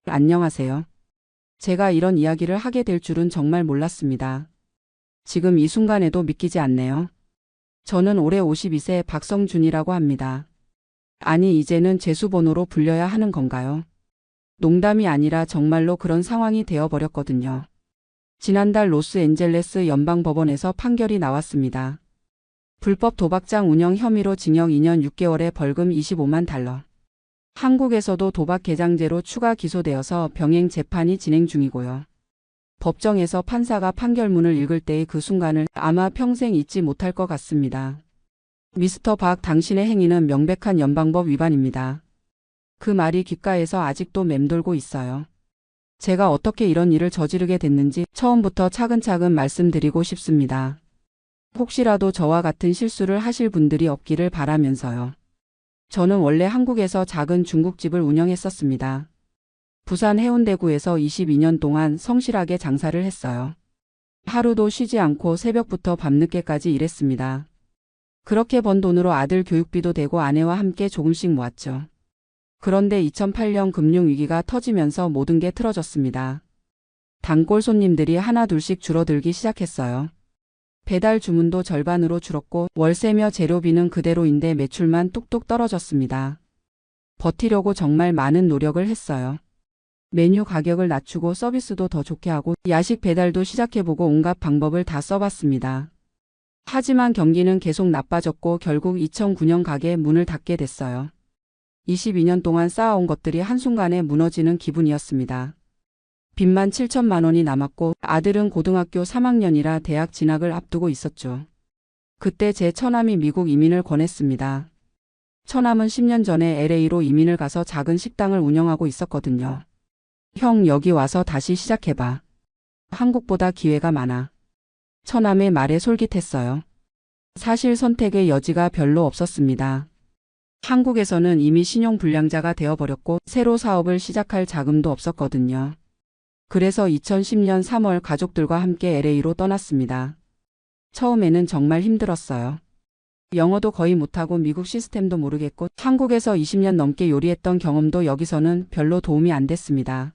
안녕하세요. 제가 이런 이야기를 하게 될 줄은 정말 몰랐습니다. 지금 이 순간에도 믿기지 않네요. 저는 올해 52세 박성준이라고 합니다. 아니, 이제는 재수번호로 불려야 하는 건가요? 농담이 아니라 정말로 그런 상황이 되어버렸거든요. 지난달 로스앤젤레스 연방법원에서 판결이 나왔습니다. 불법 도박장 운영 혐의로 징역 2년 6개월에 벌금 25만 달러. 한국에서도 도박 개장죄로 추가 기소되어서 병행 재판이 진행 중이고요. 법정에서 판사가 판결문을 읽을 때의 그 순간을 아마 평생 잊지 못할 것 같습니다. 미스터 박, 당신의 행위는 명백한 연방법 위반입니다. 그 말이 귓가에서 아직도 맴돌고 있어요. 제가 어떻게 이런 일을 저지르게 됐는지 처음부터 차근차근 말씀드리고 싶습니다. 혹시라도 저와 같은 실수를 하실 분들이 없기를 바라면서요. 저는 원래 한국에서 작은 중국집을 운영했었습니다. 부산 해운대구에서 22년 동안 성실하게 장사를 했어요. 하루도 쉬지 않고 새벽부터 밤늦게까지 일했습니다. 그렇게 번 돈으로 아들 교육비도 되고 아내와 함께 조금씩 모았죠. 그런데 2008년 금융위기가 터지면서 모든 게 틀어졌습니다. 단골 손님들이 하나둘씩 줄어들기 시작했어요. 배달 주문도 절반으로 줄었고 월세며 재료비는 그대로인데 매출만 뚝뚝 떨어졌습니다. 버티려고 정말 많은 노력을 했어요. 메뉴 가격을 낮추고 서비스도 더 좋게 하고 야식 배달도 시작해보고 온갖 방법을 다 써봤습니다. 하지만 경기는 계속 나빠졌고 결국 2009년 가게 문을 닫게 됐어요. 22년 동안 쌓아온 것들이 한순간에 무너지는 기분이었습니다. 빚만 7천만 원이 남았고 아들은 고등학교 3학년이라 대학 진학을 앞두고 있었죠. 그때 제 처남이 미국 이민을 권했습니다. 처남은 10년 전에 LA로 이민을 가서 작은 식당을 운영하고 있었거든요. 형, 여기 와서 다시 시작해봐. 한국보다 기회가 많아. 처남의 말에 솔깃했어요. 사실 선택의 여지가 별로 없었습니다. 한국에서는 이미 신용불량자가 되어버렸고 새로 사업을 시작할 자금도 없었거든요. 그래서 2010년 3월 가족들과 함께 LA로 떠났습니다. 처음에는 정말 힘들었어요. 영어도 거의 못하고 미국 시스템도 모르겠고 한국에서 20년 넘게 요리했던 경험도 여기서는 별로 도움이 안 됐습니다.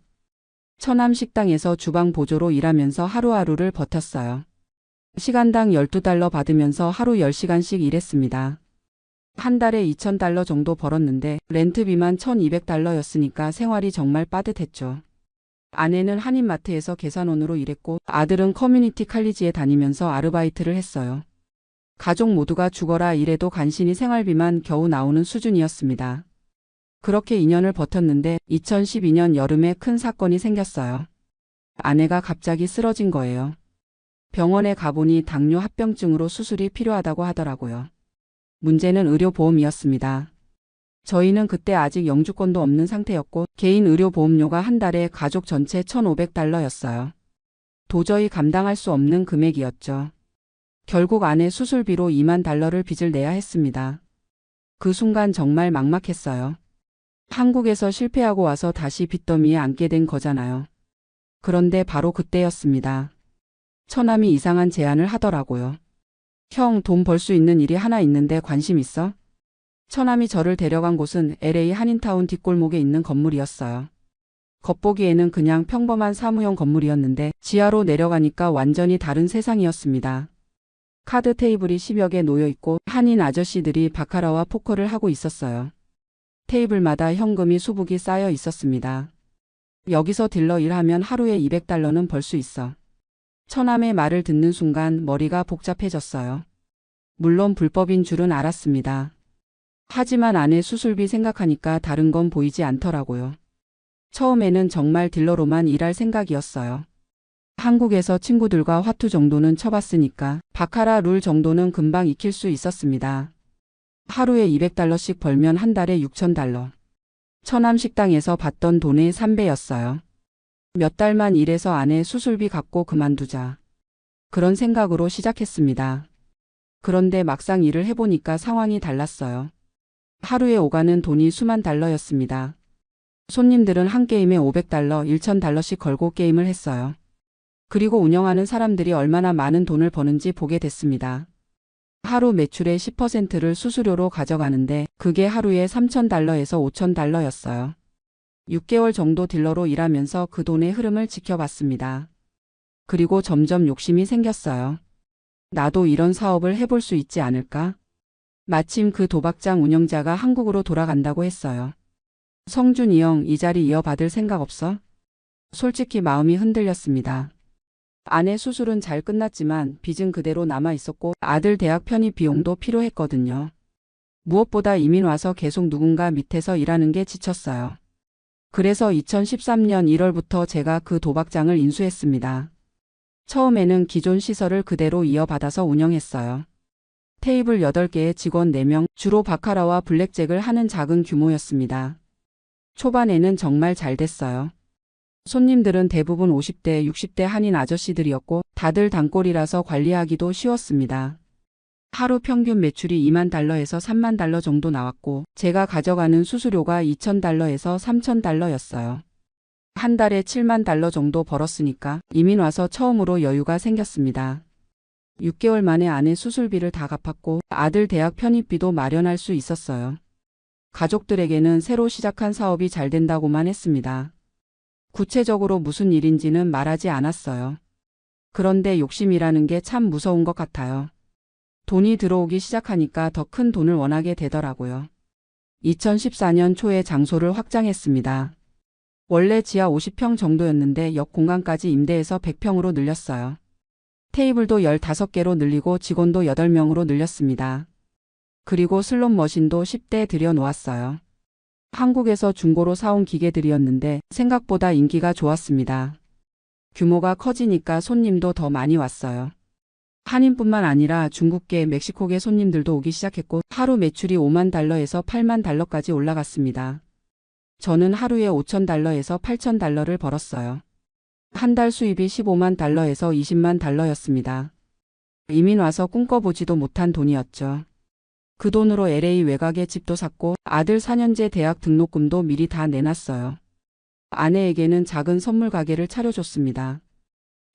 처남 식당에서 주방 보조로 일하면서 하루하루를 버텼어요. 시간당 12달러 받으면서 하루 10시간씩 일했습니다. 한 달에 2,000달러 정도 벌었는데 렌트비만 1,200달러였으니까 생활이 정말 빠듯했죠. 아내는 한인마트에서 계산원으로 일했고 아들은 커뮤니티 칼리지에 다니면서 아르바이트를 했어요. 가족 모두가 죽어라 일해도 간신히 생활비만 겨우 나오는 수준이었습니다. 그렇게 2년을 버텼는데 2012년 여름에 큰 사건이 생겼어요. 아내가 갑자기 쓰러진 거예요. 병원에 가보니 당뇨 합병증으로 수술이 필요하다고 하더라고요. 문제는 의료보험이었습니다. 저희는 그때 아직 영주권도 없는 상태였고 개인 의료보험료가 한 달에 가족 전체 1,500달러였어요. 도저히 감당할 수 없는 금액이었죠. 결국 아내 수술비로 2만 달러를 빚을 내야 했습니다. 그 순간 정말 막막했어요. 한국에서 실패하고 와서 다시 빚더미에 앉게 된 거잖아요. 그런데 바로 그때였습니다. 처남이 이상한 제안을 하더라고요. 형, 돈 벌 수 있는 일이 하나 있는데 관심 있어? 처남이 저를 데려간 곳은 LA 한인타운 뒷골목에 있는 건물이었어요. 겉보기에는 그냥 평범한 사무용 건물이었는데 지하로 내려가니까 완전히 다른 세상이었습니다. 카드 테이블이 10여 개 놓여 있고 한인 아저씨들이 바카라와 포커를 하고 있었어요. 테이블마다 현금이 수북이 쌓여 있었습니다. 여기서 딜러 일하면 하루에 200달러는 벌 수 있어. 처남의 말을 듣는 순간 머리가 복잡해졌어요. 물론 불법인 줄은 알았습니다. 하지만 아내 수술비 생각하니까 다른 건 보이지 않더라고요. 처음에는 정말 딜러로만 일할 생각이었어요. 한국에서 친구들과 화투 정도는 쳐봤으니까 바카라 룰 정도는 금방 익힐 수 있었습니다. 하루에 200달러씩 벌면 한 달에 6,000달러. 처남 식당에서 받던 돈의 3배였어요. 몇 달만 일해서 아내 수술비 갚고 그만두자. 그런 생각으로 시작했습니다. 그런데 막상 일을 해보니까 상황이 달랐어요. 하루에 오가는 돈이 수만 달러였습니다. 손님들은 한 게임에 500달러, 1,000달러씩 걸고 게임을 했어요. 그리고 운영하는 사람들이 얼마나 많은 돈을 버는지 보게 됐습니다. 하루 매출의 10%를 수수료로 가져가는데 그게 하루에 3,000달러에서 5,000달러였어요. 6개월 정도 딜러로 일하면서 그 돈의 흐름을 지켜봤습니다. 그리고 점점 욕심이 생겼어요. 나도 이런 사업을 해볼 수 있지 않을까? 마침 그 도박장 운영자가 한국으로 돌아간다고 했어요. 성준이 형, 이 자리 이어받을 생각 없어? 솔직히 마음이 흔들렸습니다. 아내 수술은 잘 끝났지만 빚은 그대로 남아 있었고 아들 대학 편입 비용도 필요했거든요. 무엇보다 이민 와서 계속 누군가 밑에서 일하는 게 지쳤어요. 그래서 2013년 1월부터 제가 그 도박장을 인수했습니다. 처음에는 기존 시설을 그대로 이어받아서 운영했어요. 테이블 8개에 직원 4명, 주로 바카라와 블랙잭을 하는 작은 규모였습니다. 초반에는 정말 잘 됐어요. 손님들은 대부분 50대, 60대 한인 아저씨들이었고 다들 단골이라서 관리하기도 쉬웠습니다. 하루 평균 매출이 2만 달러에서 3만 달러 정도 나왔고 제가 가져가는 수수료가 2천 달러에서 3천 달러였어요. 한 달에 7만 달러 정도 벌었으니까 이민 와서 처음으로 여유가 생겼습니다. 6개월 만에 아내 수술비를 다 갚았고 아들 대학 편입비도 마련할 수 있었어요. 가족들에게는 새로 시작한 사업이 잘 된다고만 했습니다. 구체적으로 무슨 일인지는 말하지 않았어요. 그런데 욕심이라는 게 참 무서운 것 같아요. 돈이 들어오기 시작하니까 더 큰 돈을 원하게 되더라고요. 2014년 초에 장소를 확장했습니다. 원래 지하 50평 정도였는데 옆 공간까지 임대해서 100평으로 늘렸어요. 테이블도 15개로 늘리고 직원도 8명으로 늘렸습니다. 그리고 슬롯 머신도 10대 들여놓았어요. 한국에서 중고로 사온 기계들이었는데 생각보다 인기가 좋았습니다. 규모가 커지니까 손님도 더 많이 왔어요. 한인뿐만 아니라 중국계, 멕시코계 손님들도 오기 시작했고 하루 매출이 5만 달러에서 8만 달러까지 올라갔습니다. 저는 하루에 5천 달러에서 8천 달러를 벌었어요. 한 달 수입이 15만 달러에서 20만 달러였습니다. 이민 와서 꿈꿔보지도 못한 돈이었죠. 그 돈으로 LA 외곽에 집도 샀고 아들 4년제 대학 등록금도 미리 다 내놨어요. 아내에게는 작은 선물 가게를 차려줬습니다.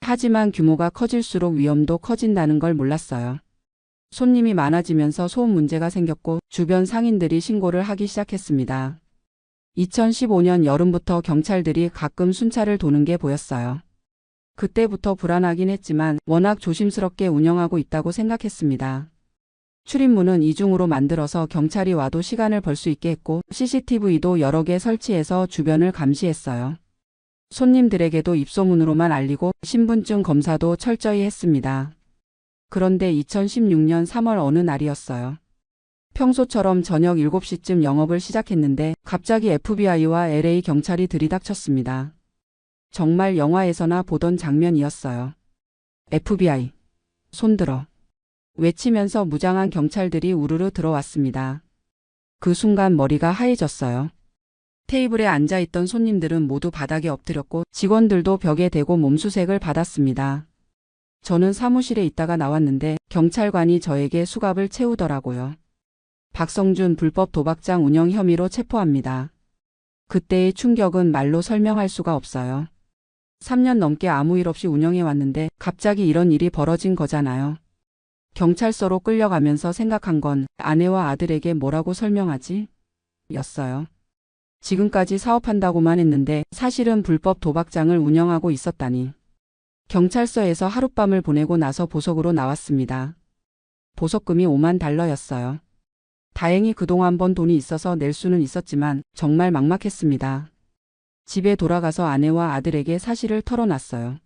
하지만 규모가 커질수록 위험도 커진다는 걸 몰랐어요. 손님이 많아지면서 소음 문제가 생겼고 주변 상인들이 신고를 하기 시작했습니다. 2015년 여름부터 경찰들이 가끔 순찰을 도는 게 보였어요. 그때부터 불안하긴 했지만 워낙 조심스럽게 운영하고 있다고 생각했습니다. 출입문은 이중으로 만들어서 경찰이 와도 시간을 벌 수 있게 했고 CCTV도 여러 개 설치해서 주변을 감시했어요. 손님들에게도 입소문으로만 알리고 신분증 검사도 철저히 했습니다. 그런데 2016년 3월 어느 날이었어요. 평소처럼 저녁 7시쯤 영업을 시작했는데 갑자기 FBI와 LA 경찰이 들이닥쳤습니다. 정말 영화에서나 보던 장면이었어요. FBI, 손들어. 외치면서 무장한 경찰들이 우르르 들어왔습니다. 그 순간 머리가 하얘졌어요. 테이블에 앉아있던 손님들은 모두 바닥에 엎드렸고 직원들도 벽에 대고 몸수색을 받았습니다. 저는 사무실에 있다가 나왔는데 경찰관이 저에게 수갑을 채우더라고요. 박성준 불법 도박장 운영 혐의로 체포합니다. 그때의 충격은 말로 설명할 수가 없어요. 3년 넘게 아무 일 없이 운영해왔는데 갑자기 이런 일이 벌어진 거잖아요. 경찰서로 끌려가면서 생각한 건 아내와 아들에게 뭐라고 설명하지? 였어요. 지금까지 사업한다고만 했는데 사실은 불법 도박장을 운영하고 있었다니. 경찰서에서 하룻밤을 보내고 나서 보석으로 나왔습니다. 보석금이 5만 달러였어요. 다행히 그동안 번 돈이 있어서 낼 수는 있었지만 정말 막막했습니다. 집에 돌아가서 아내와 아들에게 사실을 털어놨어요.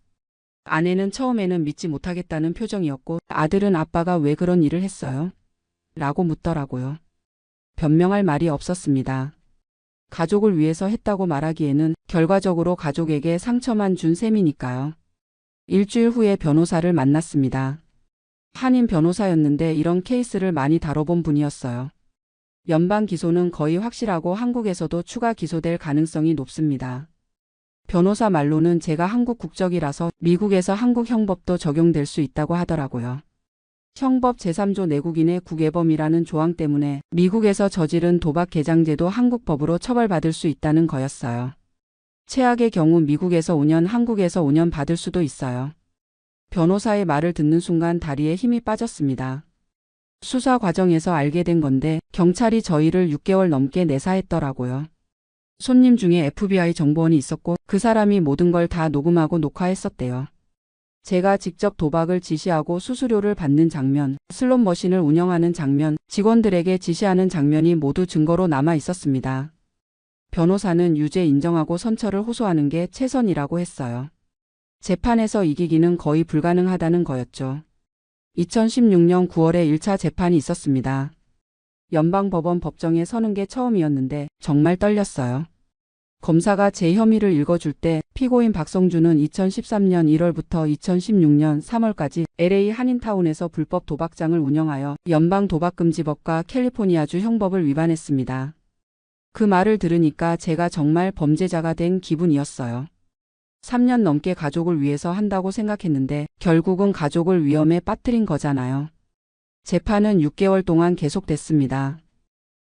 아내는 처음에는 믿지 못하겠다는 표정이었고 아들은 아빠가 왜 그런 일을 했어요? 라고 묻더라고요. 변명할 말이 없었습니다. 가족을 위해서 했다고 말하기에는 결과적으로 가족에게 상처만 준 셈이니까요. 일주일 후에 변호사를 만났습니다. 한인 변호사였는데 이런 케이스를 많이 다뤄본 분이었어요. 연방 기소는 거의 확실하고 한국에서도 추가 기소될 가능성이 높습니다. 변호사 말로는 제가 한국 국적이라서 미국에서 한국 형법도 적용될 수 있다고 하더라고요. 형법 제3조 내국인의 국외범이라는 조항 때문에 미국에서 저지른 도박 개장죄도 한국 법으로 처벌받을 수 있다는 거였어요. 최악의 경우 미국에서 5년, 한국에서 5년 받을 수도 있어요. 변호사의 말을 듣는 순간 다리에 힘이 빠졌습니다. 수사 과정에서 알게 된 건데 경찰이 저희를 6개월 넘게 내사했더라고요. 손님 중에 FBI 정보원이 있었고 그 사람이 모든 걸 다 녹음하고 녹화했었대요. 제가 직접 도박을 지시하고 수수료를 받는 장면, 슬롯 머신을 운영하는 장면, 직원들에게 지시하는 장면이 모두 증거로 남아 있었습니다. 변호사는 유죄 인정하고 선처를 호소하는 게 최선이라고 했어요. 재판에서 이기기는 거의 불가능하다는 거였죠. 2016년 9월에 1차 재판이 있었습니다. 연방법원 법정에 서는 게 처음이었는데 정말 떨렸어요. 검사가 제 혐의를 읽어줄 때 피고인 박성준은 2013년 1월부터 2016년 3월까지 LA 한인타운에서 불법 도박장을 운영하여 연방도박금지법과 캘리포니아주 형법을 위반했습니다. 그 말을 들으니까 제가 정말 범죄자가 된 기분이었어요. 3년 넘게 가족을 위해서 한다고 생각했는데 결국은 가족을 위험에 빠뜨린 거잖아요. 재판은 6개월 동안 계속됐습니다.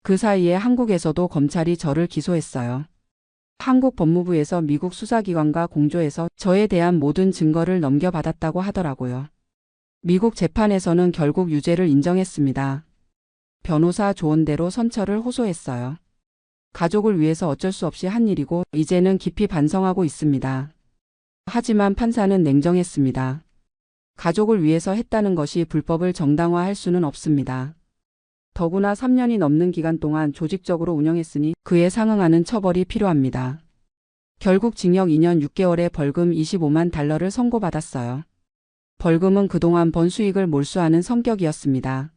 그 사이에 한국에서도 검찰이 저를 기소했어요. 한국 법무부에서 미국 수사기관과 공조해서 저에 대한 모든 증거를 넘겨받았다고 하더라고요. 미국 재판에서는 결국 유죄를 인정했습니다. 변호사 조언대로 선처를 호소했어요. 가족을 위해서 어쩔 수 없이 한 일이고 이제는 깊이 반성하고 있습니다. 하지만 판사는 냉정했습니다. 가족을 위해서 했다는 것이 불법을 정당화할 수는 없습니다. 더구나 3년이 넘는 기간 동안 조직적으로 운영했으니 그에 상응하는 처벌이 필요합니다. 결국 징역 2년 6개월에 벌금 25만 달러를 선고받았어요. 벌금은 그동안 번 수익을 몰수하는 성격이었습니다.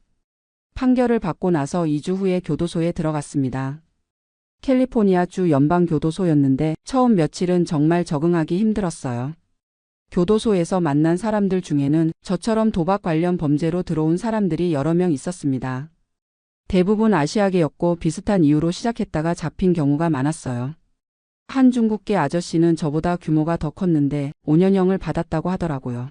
판결을 받고 나서 2주 후에 교도소에 들어갔습니다. 캘리포니아주 연방교도소였는데 처음 며칠은 정말 적응하기 힘들었어요. 교도소에서 만난 사람들 중에는 저처럼 도박 관련 범죄로 들어온 사람들이 여러 명 있었습니다. 대부분 아시아계였고 비슷한 이유로 시작했다가 잡힌 경우가 많았어요. 한 중국계 아저씨는 저보다 규모가 더 컸는데 5년형을 받았다고 하더라고요.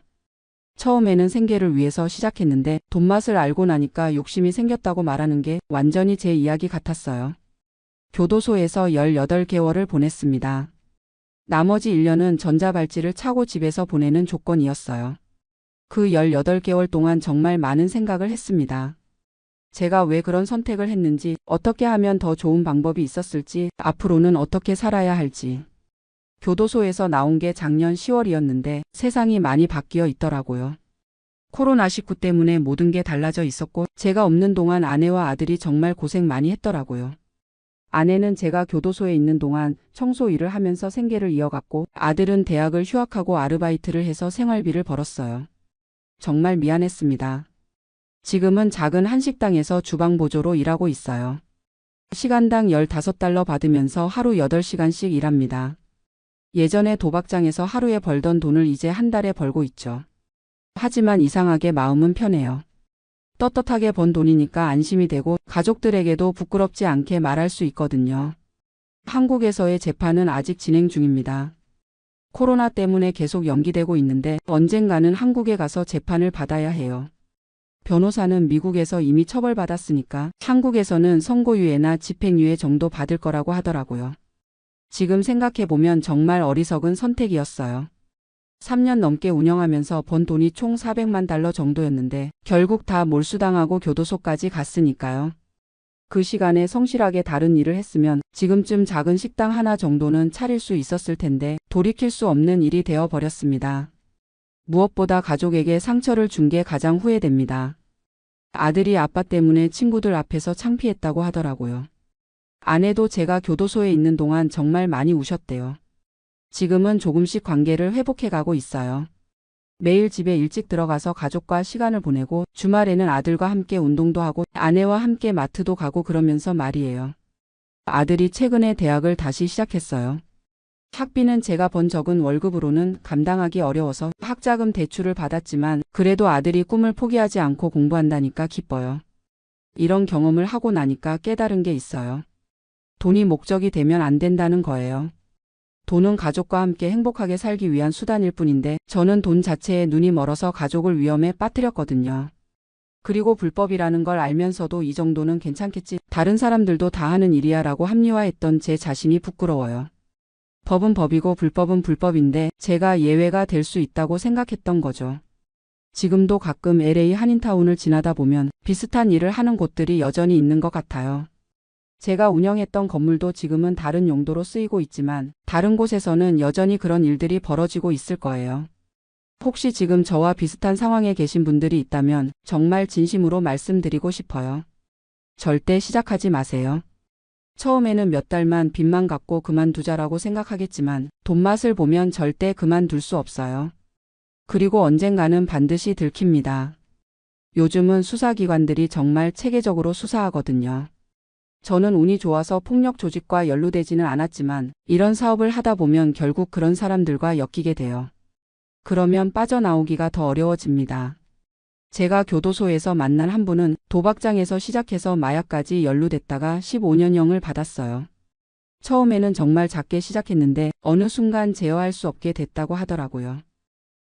처음에는 생계를 위해서 시작했는데 돈맛을 알고 나니까 욕심이 생겼다고 말하는 게 완전히 제 이야기 같았어요. 교도소에서 18개월을 보냈습니다. 나머지 1년은 전자발찌를 차고 집에서 보내는 조건이었어요. 그 18개월 동안 정말 많은 생각을 했습니다. 제가 왜 그런 선택을 했는지, 어떻게 하면 더 좋은 방법이 있었을지, 앞으로는 어떻게 살아야 할지. 교도소에서 나온 게 작년 10월이었는데 세상이 많이 바뀌어 있더라고요. 코로나19 때문에 모든 게 달라져 있었고 제가 없는 동안 아내와 아들이 정말 고생 많이 했더라고요. 아내는 제가 교도소에 있는 동안 청소 일을 하면서 생계를 이어갔고 아들은 대학을 휴학하고 아르바이트를 해서 생활비를 벌었어요. 정말 미안했습니다. 지금은 작은 한식당에서 주방보조로 일하고 있어요. 시간당 15달러 받으면서 하루 8시간씩 일합니다. 예전에 도박장에서 하루에 벌던 돈을 이제 한 달에 벌고 있죠. 하지만 이상하게 마음은 편해요. 떳떳하게 번 돈이니까 안심이 되고 가족들에게도 부끄럽지 않게 말할 수 있거든요. 한국에서의 재판은 아직 진행 중입니다. 코로나 때문에 계속 연기되고 있는데 언젠가는 한국에 가서 재판을 받아야 해요. 변호사는 미국에서 이미 처벌받았으니까 한국에서는 선고유예나 집행유예 정도 받을 거라고 하더라고요. 지금 생각해보면 정말 어리석은 선택이었어요. 3년 넘게 운영하면서 번 돈이 총 400만 달러 정도였는데 결국 다 몰수당하고 교도소까지 갔으니까요. 그 시간에 성실하게 다른 일을 했으면 지금쯤 작은 식당 하나 정도는 차릴 수 있었을 텐데 돌이킬 수 없는 일이 되어버렸습니다. 무엇보다 가족에게 상처를 준 게 가장 후회됩니다. 아들이 아빠 때문에 친구들 앞에서 창피했다고 하더라고요. 아내도 제가 교도소에 있는 동안 정말 많이 우셨대요. 지금은 조금씩 관계를 회복해가고 있어요. 매일 집에 일찍 들어가서 가족과 시간을 보내고 주말에는 아들과 함께 운동도 하고 아내와 함께 마트도 가고 그러면서 말이에요. 아들이 최근에 대학을 다시 시작했어요. 학비는 제가 번 적은 월급으로는 감당하기 어려워서 학자금 대출을 받았지만 그래도 아들이 꿈을 포기하지 않고 공부한다니까 기뻐요. 이런 경험을 하고 나니까 깨달은 게 있어요. 돈이 목적이 되면 안 된다는 거예요. 돈은 가족과 함께 행복하게 살기 위한 수단일 뿐인데 저는 돈 자체에 눈이 멀어서 가족을 위험에 빠뜨렸거든요. 그리고 불법이라는 걸 알면서도 이 정도는 괜찮겠지, 다른 사람들도 다 하는 일이야 라고 합리화했던 제 자신이 부끄러워요. 법은 법이고 불법은 불법인데 제가 예외가 될 수 있다고 생각했던 거죠. 지금도 가끔 LA 한인타운을 지나다 보면 비슷한 일을 하는 곳들이 여전히 있는 것 같아요. 제가 운영했던 건물도 지금은 다른 용도로 쓰이고 있지만 다른 곳에서는 여전히 그런 일들이 벌어지고 있을 거예요. 혹시 지금 저와 비슷한 상황에 계신 분들이 있다면 정말 진심으로 말씀드리고 싶어요. 절대 시작하지 마세요. 처음에는 몇 달만 빚만 갚고 그만두자라고 생각하겠지만 돈 맛을 보면 절대 그만둘 수 없어요. 그리고 언젠가는 반드시 들킵니다. 요즘은 수사기관들이 정말 체계적으로 수사하거든요. 저는 운이 좋아서 폭력 조직과 연루되지는 않았지만 이런 사업을 하다 보면 결국 그런 사람들과 엮이게 돼요. 그러면 빠져나오기가 더 어려워집니다. 제가 교도소에서 만난 한 분은 도박장에서 시작해서 마약까지 연루됐다가 15년형을 받았어요. 처음에는 정말 작게 시작했는데 어느 순간 제어할 수 없게 됐다고 하더라고요.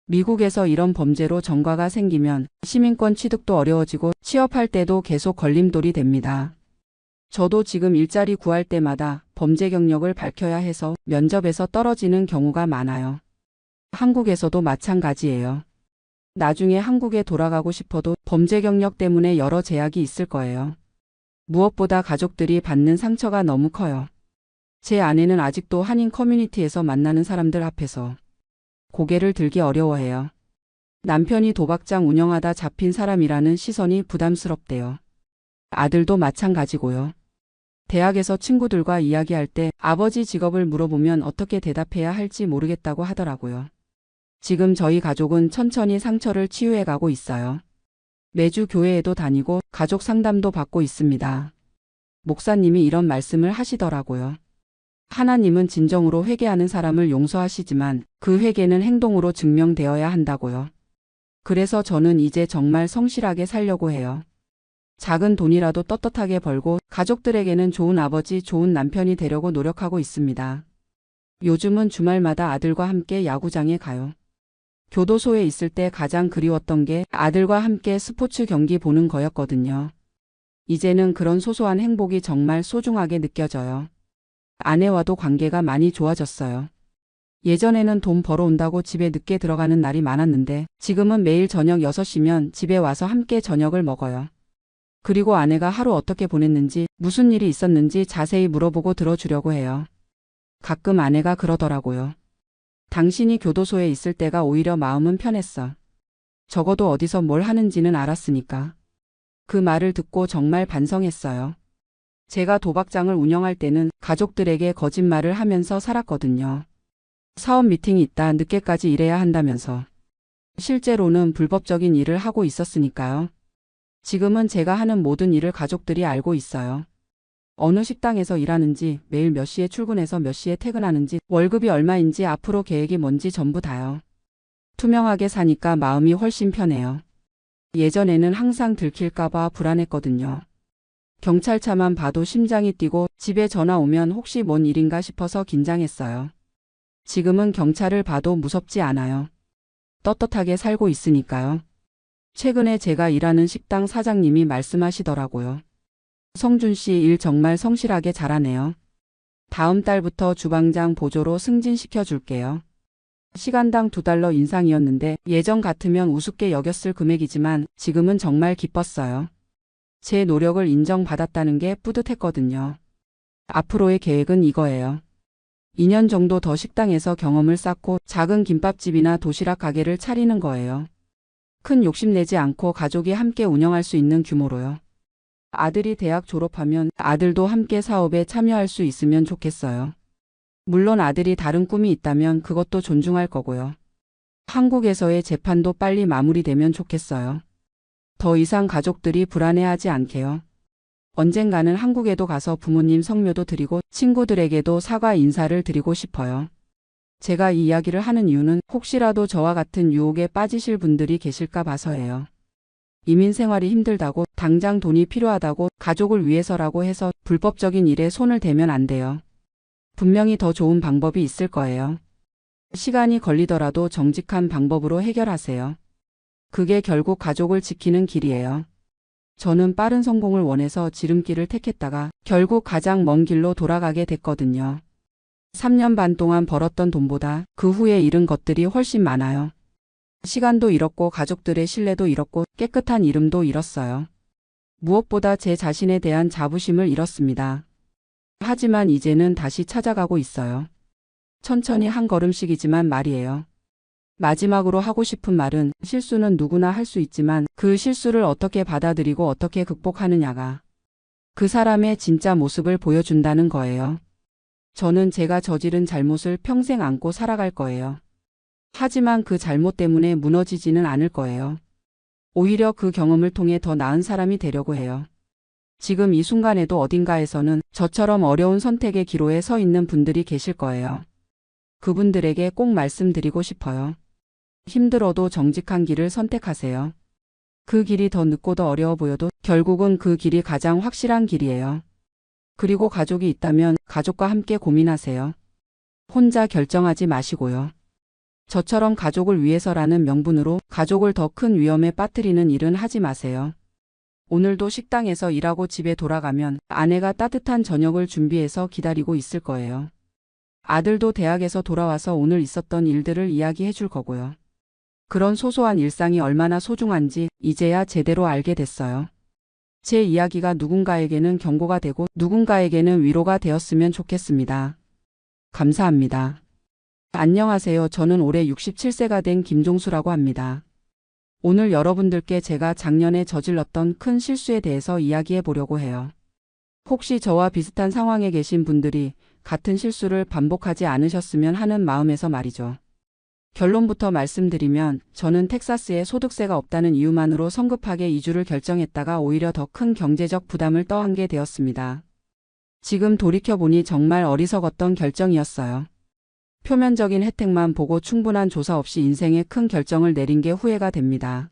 미국에서 이런 범죄로 전과가 생기면 시민권 취득도 어려워지고 취업할 때도 계속 걸림돌이 됩니다. 저도 지금 일자리 구할 때마다 범죄 경력을 밝혀야 해서 면접에서 떨어지는 경우가 많아요. 한국에서도 마찬가지예요. 나중에 한국에 돌아가고 싶어도 범죄 경력 때문에 여러 제약이 있을 거예요. 무엇보다 가족들이 받는 상처가 너무 커요. 제 아내는 아직도 한인 커뮤니티에서 만나는 사람들 앞에서 고개를 들기 어려워해요. 남편이 도박장 운영하다 잡힌 사람이라는 시선이 부담스럽대요. 아들도 마찬가지고요. 대학에서 친구들과 이야기할 때 아버지 직업을 물어보면 어떻게 대답해야 할지 모르겠다고 하더라고요. 지금 저희 가족은 천천히 상처를 치유해 가고 있어요. 매주 교회에도 다니고 가족 상담도 받고 있습니다. 목사님이 이런 말씀을 하시더라고요. 하나님은 진정으로 회개하는 사람을 용서하시지만 그 회개는 행동으로 증명되어야 한다고요. 그래서 저는 이제 정말 성실하게 살려고 해요. 작은 돈이라도 떳떳하게 벌고 가족들에게는 좋은 아버지, 좋은 남편이 되려고 노력하고 있습니다. 요즘은 주말마다 아들과 함께 야구장에 가요. 교도소에 있을 때 가장 그리웠던 게 아들과 함께 스포츠 경기 보는 거였거든요. 이제는 그런 소소한 행복이 정말 소중하게 느껴져요. 아내와도 관계가 많이 좋아졌어요. 예전에는 돈 벌어온다고 집에 늦게 들어가는 날이 많았는데 지금은 매일 저녁 6시면 집에 와서 함께 저녁을 먹어요. 그리고 아내가 하루 어떻게 보냈는지 무슨 일이 있었는지 자세히 물어보고 들어주려고 해요. 가끔 아내가 그러더라고요. 당신이 교도소에 있을 때가 오히려 마음은 편했어. 적어도 어디서 뭘 하는지는 알았으니까. 그 말을 듣고 정말 반성했어요. 제가 도박장을 운영할 때는 가족들에게 거짓말을 하면서 살았거든요. 사업 미팅이 있다 늦게까지 일해야 한다면서. 실제로는 불법적인 일을 하고 있었으니까요. 지금은 제가 하는 모든 일을 가족들이 알고 있어요. 어느 식당에서 일하는지, 매일 몇 시에 출근해서 몇 시에 퇴근하는지, 월급이 얼마인지, 앞으로 계획이 뭔지 전부 다요. 투명하게 사니까 마음이 훨씬 편해요. 예전에는 항상 들킬까봐 불안했거든요. 경찰차만 봐도 심장이 뛰고 집에 전화 오면 혹시 뭔 일인가 싶어서 긴장했어요. 지금은 경찰을 봐도 무섭지 않아요. 떳떳하게 살고 있으니까요. 최근에 제가 일하는 식당 사장님이 말씀하시더라고요. 성준 씨 일 정말 성실하게 잘하네요. 다음 달부터 주방장 보조로 승진시켜 줄게요. 시간당 $2 인상이었는데 예전 같으면 우습게 여겼을 금액이지만 지금은 정말 기뻤어요. 제 노력을 인정받았다는 게 뿌듯했거든요. 앞으로의 계획은 이거예요. 2년 정도 더 식당에서 경험을 쌓고 작은 김밥집이나 도시락 가게를 차리는 거예요. 큰 욕심내지 않고 가족이 함께 운영할 수 있는 규모로요. 아들이 대학 졸업하면 아들도 함께 사업에 참여할 수 있으면 좋겠어요. 물론 아들이 다른 꿈이 있다면 그것도 존중할 거고요. 한국에서의 재판도 빨리 마무리되면 좋겠어요. 더 이상 가족들이 불안해하지 않게요. 언젠가는 한국에도 가서 부모님 성묘도 드리고 친구들에게도 사과 인사를 드리고 싶어요. 제가 이 이야기를 하는 이유는 혹시라도 저와 같은 유혹에 빠지실 분들이 계실까 봐서예요. 이민 생활이 힘들다고, 당장 돈이 필요하다고, 가족을 위해서라고 해서 불법적인 일에 손을 대면 안 돼요. 분명히 더 좋은 방법이 있을 거예요. 시간이 걸리더라도 정직한 방법으로 해결하세요. 그게 결국 가족을 지키는 길이에요. 저는 빠른 성공을 원해서 지름길을 택했다가 결국 가장 먼 길로 돌아가게 됐거든요. 3년 반 동안 벌었던 돈보다 그 후에 잃은 것들이 훨씬 많아요. 시간도 잃었고 가족들의 신뢰도 잃었고 깨끗한 이름도 잃었어요. 무엇보다 제 자신에 대한 자부심을 잃었습니다. 하지만 이제는 다시 찾아가고 있어요. 천천히 한 걸음씩이지만 말이에요. 마지막으로 하고 싶은 말은 실수는 누구나 할 수 있지만 그 실수를 어떻게 받아들이고 어떻게 극복하느냐가 그 사람의 진짜 모습을 보여준다는 거예요. 저는 제가 저지른 잘못을 평생 안고 살아갈 거예요. 하지만 그 잘못 때문에 무너지지는 않을 거예요. 오히려 그 경험을 통해 더 나은 사람이 되려고 해요. 지금 이 순간에도 어딘가에서는 저처럼 어려운 선택의 기로에 서 있는 분들이 계실 거예요. 그분들에게 꼭 말씀드리고 싶어요. 힘들어도 정직한 길을 선택하세요. 그 길이 더 늦고 더 어려워 보여도 결국은 그 길이 가장 확실한 길이에요. 그리고 가족이 있다면 가족과 함께 고민하세요. 혼자 결정하지 마시고요. 저처럼 가족을 위해서라는 명분으로 가족을 더 큰 위험에 빠뜨리는 일은 하지 마세요. 오늘도 식당에서 일하고 집에 돌아가면 아내가 따뜻한 저녁을 준비해서 기다리고 있을 거예요. 아들도 대학에서 돌아와서 오늘 있었던 일들을 이야기해 줄 거고요. 그런 소소한 일상이 얼마나 소중한지 이제야 제대로 알게 됐어요. 제 이야기가 누군가에게는 경고가 되고 누군가에게는 위로가 되었으면 좋겠습니다. 감사합니다. 안녕하세요. 저는 올해 67세가 된 김종수라고 합니다. 오늘 여러분들께 제가 작년에 저질렀던 큰 실수에 대해서 이야기해 보려고 해요. 혹시 저와 비슷한 상황에 계신 분들이 같은 실수를 반복하지 않으셨으면 하는 마음에서 말이죠. 결론부터 말씀드리면 저는 텍사스에 소득세가 없다는 이유만으로 성급하게 이주를 결정했다가 오히려 더 큰 경제적 부담을 떠안게 되었습니다. 지금 돌이켜보니 정말 어리석었던 결정이었어요. 표면적인 혜택만 보고 충분한 조사 없이 인생에 큰 결정을 내린 게 후회가 됩니다.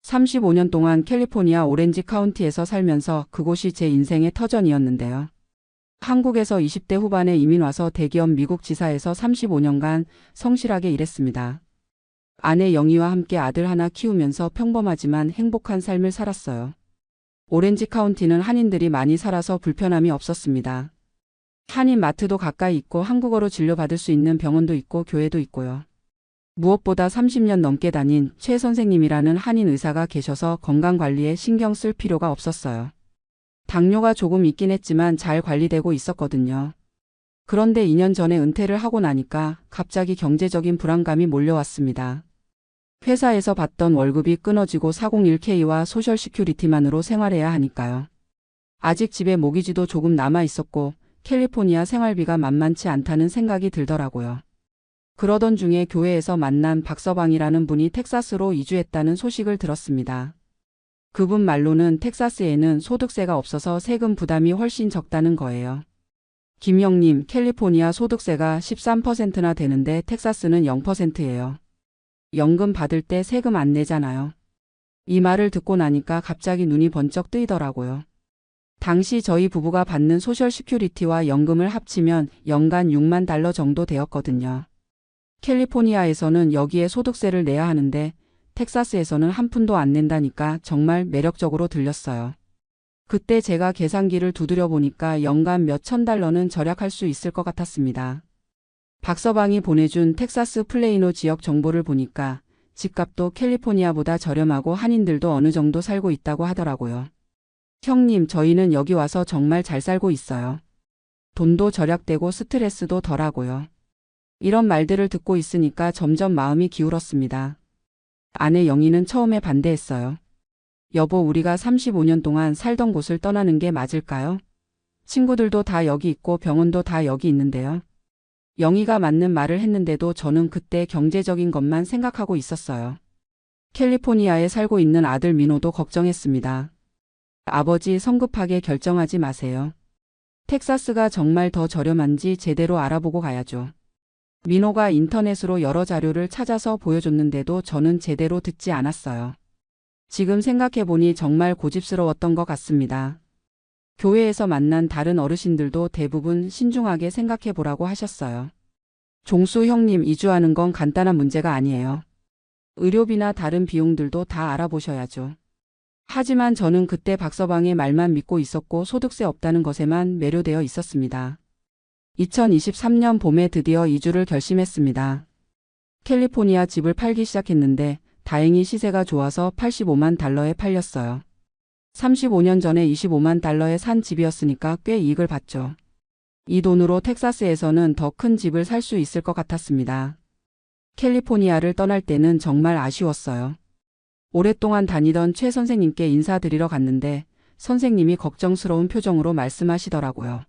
35년 동안 캘리포니아 오렌지 카운티에서 살면서 그곳이 제 인생의 터전이었는데요. 한국에서 20대 후반에 이민 와서 대기업 미국 지사에서 35년간 성실하게 일했습니다. 아내 영희와 함께 아들 하나 키우면서 평범하지만 행복한 삶을 살았어요. 오렌지 카운티는 한인들이 많이 살아서 불편함이 없었습니다. 한인 마트도 가까이 있고 한국어로 진료받을 수 있는 병원도 있고 교회도 있고요. 무엇보다 30년 넘게 다닌 최 선생님이라는 한인 의사가 계셔서 건강관리에 신경 쓸 필요가 없었어요. 당뇨가 조금 있긴 했지만 잘 관리되고 있었거든요. 그런데 2년 전에 은퇴를 하고 나니까 갑자기 경제적인 불안감이 몰려왔습니다. 회사에서 받던 월급이 끊어지고 401k와 소셜 시큐리티만으로 생활해야 하니까요. 아직 집에 모기지도 조금 남아 있었고 캘리포니아 생활비가 만만치 않다는 생각이 들더라고요. 그러던 중에 교회에서 만난 박서방이라는 분이 텍사스로 이주했다는 소식을 들었습니다. 그분 말로는 텍사스에는 소득세가 없어서 세금 부담이 훨씬 적다는 거예요. 김영님, 캘리포니아 소득세가 13%나 되는데 텍사스는 0%예요. 연금 받을 때 세금 안 내잖아요. 이 말을 듣고 나니까 갑자기 눈이 번쩍 뜨이더라고요. 당시 저희 부부가 받는 소셜 시큐리티와 연금을 합치면 연간 6만 달러 정도 되었거든요. 캘리포니아에서는 여기에 소득세를 내야 하는데 텍사스에서는 한 푼도 안 낸다니까 정말 매력적으로 들렸어요. 그때 제가 계산기를 두드려 보니까 연간 몇천 달러는 절약할 수 있을 것 같았습니다. 박서방이 보내준 텍사스 플레이노 지역 정보를 보니까 집값도 캘리포니아보다 저렴하고 한인들도 어느 정도 살고 있다고 하더라고요. 형님, 저희는 여기 와서 정말 잘 살고 있어요. 돈도 절약되고 스트레스도 덜하고요. 이런 말들을 듣고 있으니까 점점 마음이 기울었습니다. 아내 영희는 처음에 반대했어요. 여보, 우리가 35년 동안 살던 곳을 떠나는 게 맞을까요? 친구들도 다 여기 있고 병원도 다 여기 있는데요. 영희가 맞는 말을 했는데도 저는 그때 경제적인 것만 생각하고 있었어요. 캘리포니아에 살고 있는 아들 민호도 걱정했습니다. 아버지, 성급하게 결정하지 마세요. 텍사스가 정말 더 저렴한지 제대로 알아보고 가야죠. 민호가 인터넷으로 여러 자료를 찾아서 보여줬는데도 저는 제대로 듣지 않았어요. 지금 생각해보니 정말 고집스러웠던 것 같습니다. 교회에서 만난 다른 어르신들도 대부분 신중하게 생각해보라고 하셨어요. 종수 형님, 이주하는 건 간단한 문제가 아니에요. 의료비나 다른 비용들도 다 알아보셔야죠. 하지만 저는 그때 박서방의 말만 믿고 있었고 소득세 없다는 것에만 매료되어 있었습니다. 2023년 봄에 드디어 이주를 결심했습니다. 캘리포니아 집을 팔기 시작했는데 다행히 시세가 좋아서 85만 달러에 팔렸어요. 35년 전에 25만 달러에 산 집이었으니까 꽤 이익을 봤죠. 이 돈으로 텍사스에서는 더 큰 집을 살 수 있을 것 같았습니다. 캘리포니아를 떠날 때는 정말 아쉬웠어요. 오랫동안 다니던 최 선생님께 인사드리러 갔는데 선생님이 걱정스러운 표정으로 말씀하시더라고요.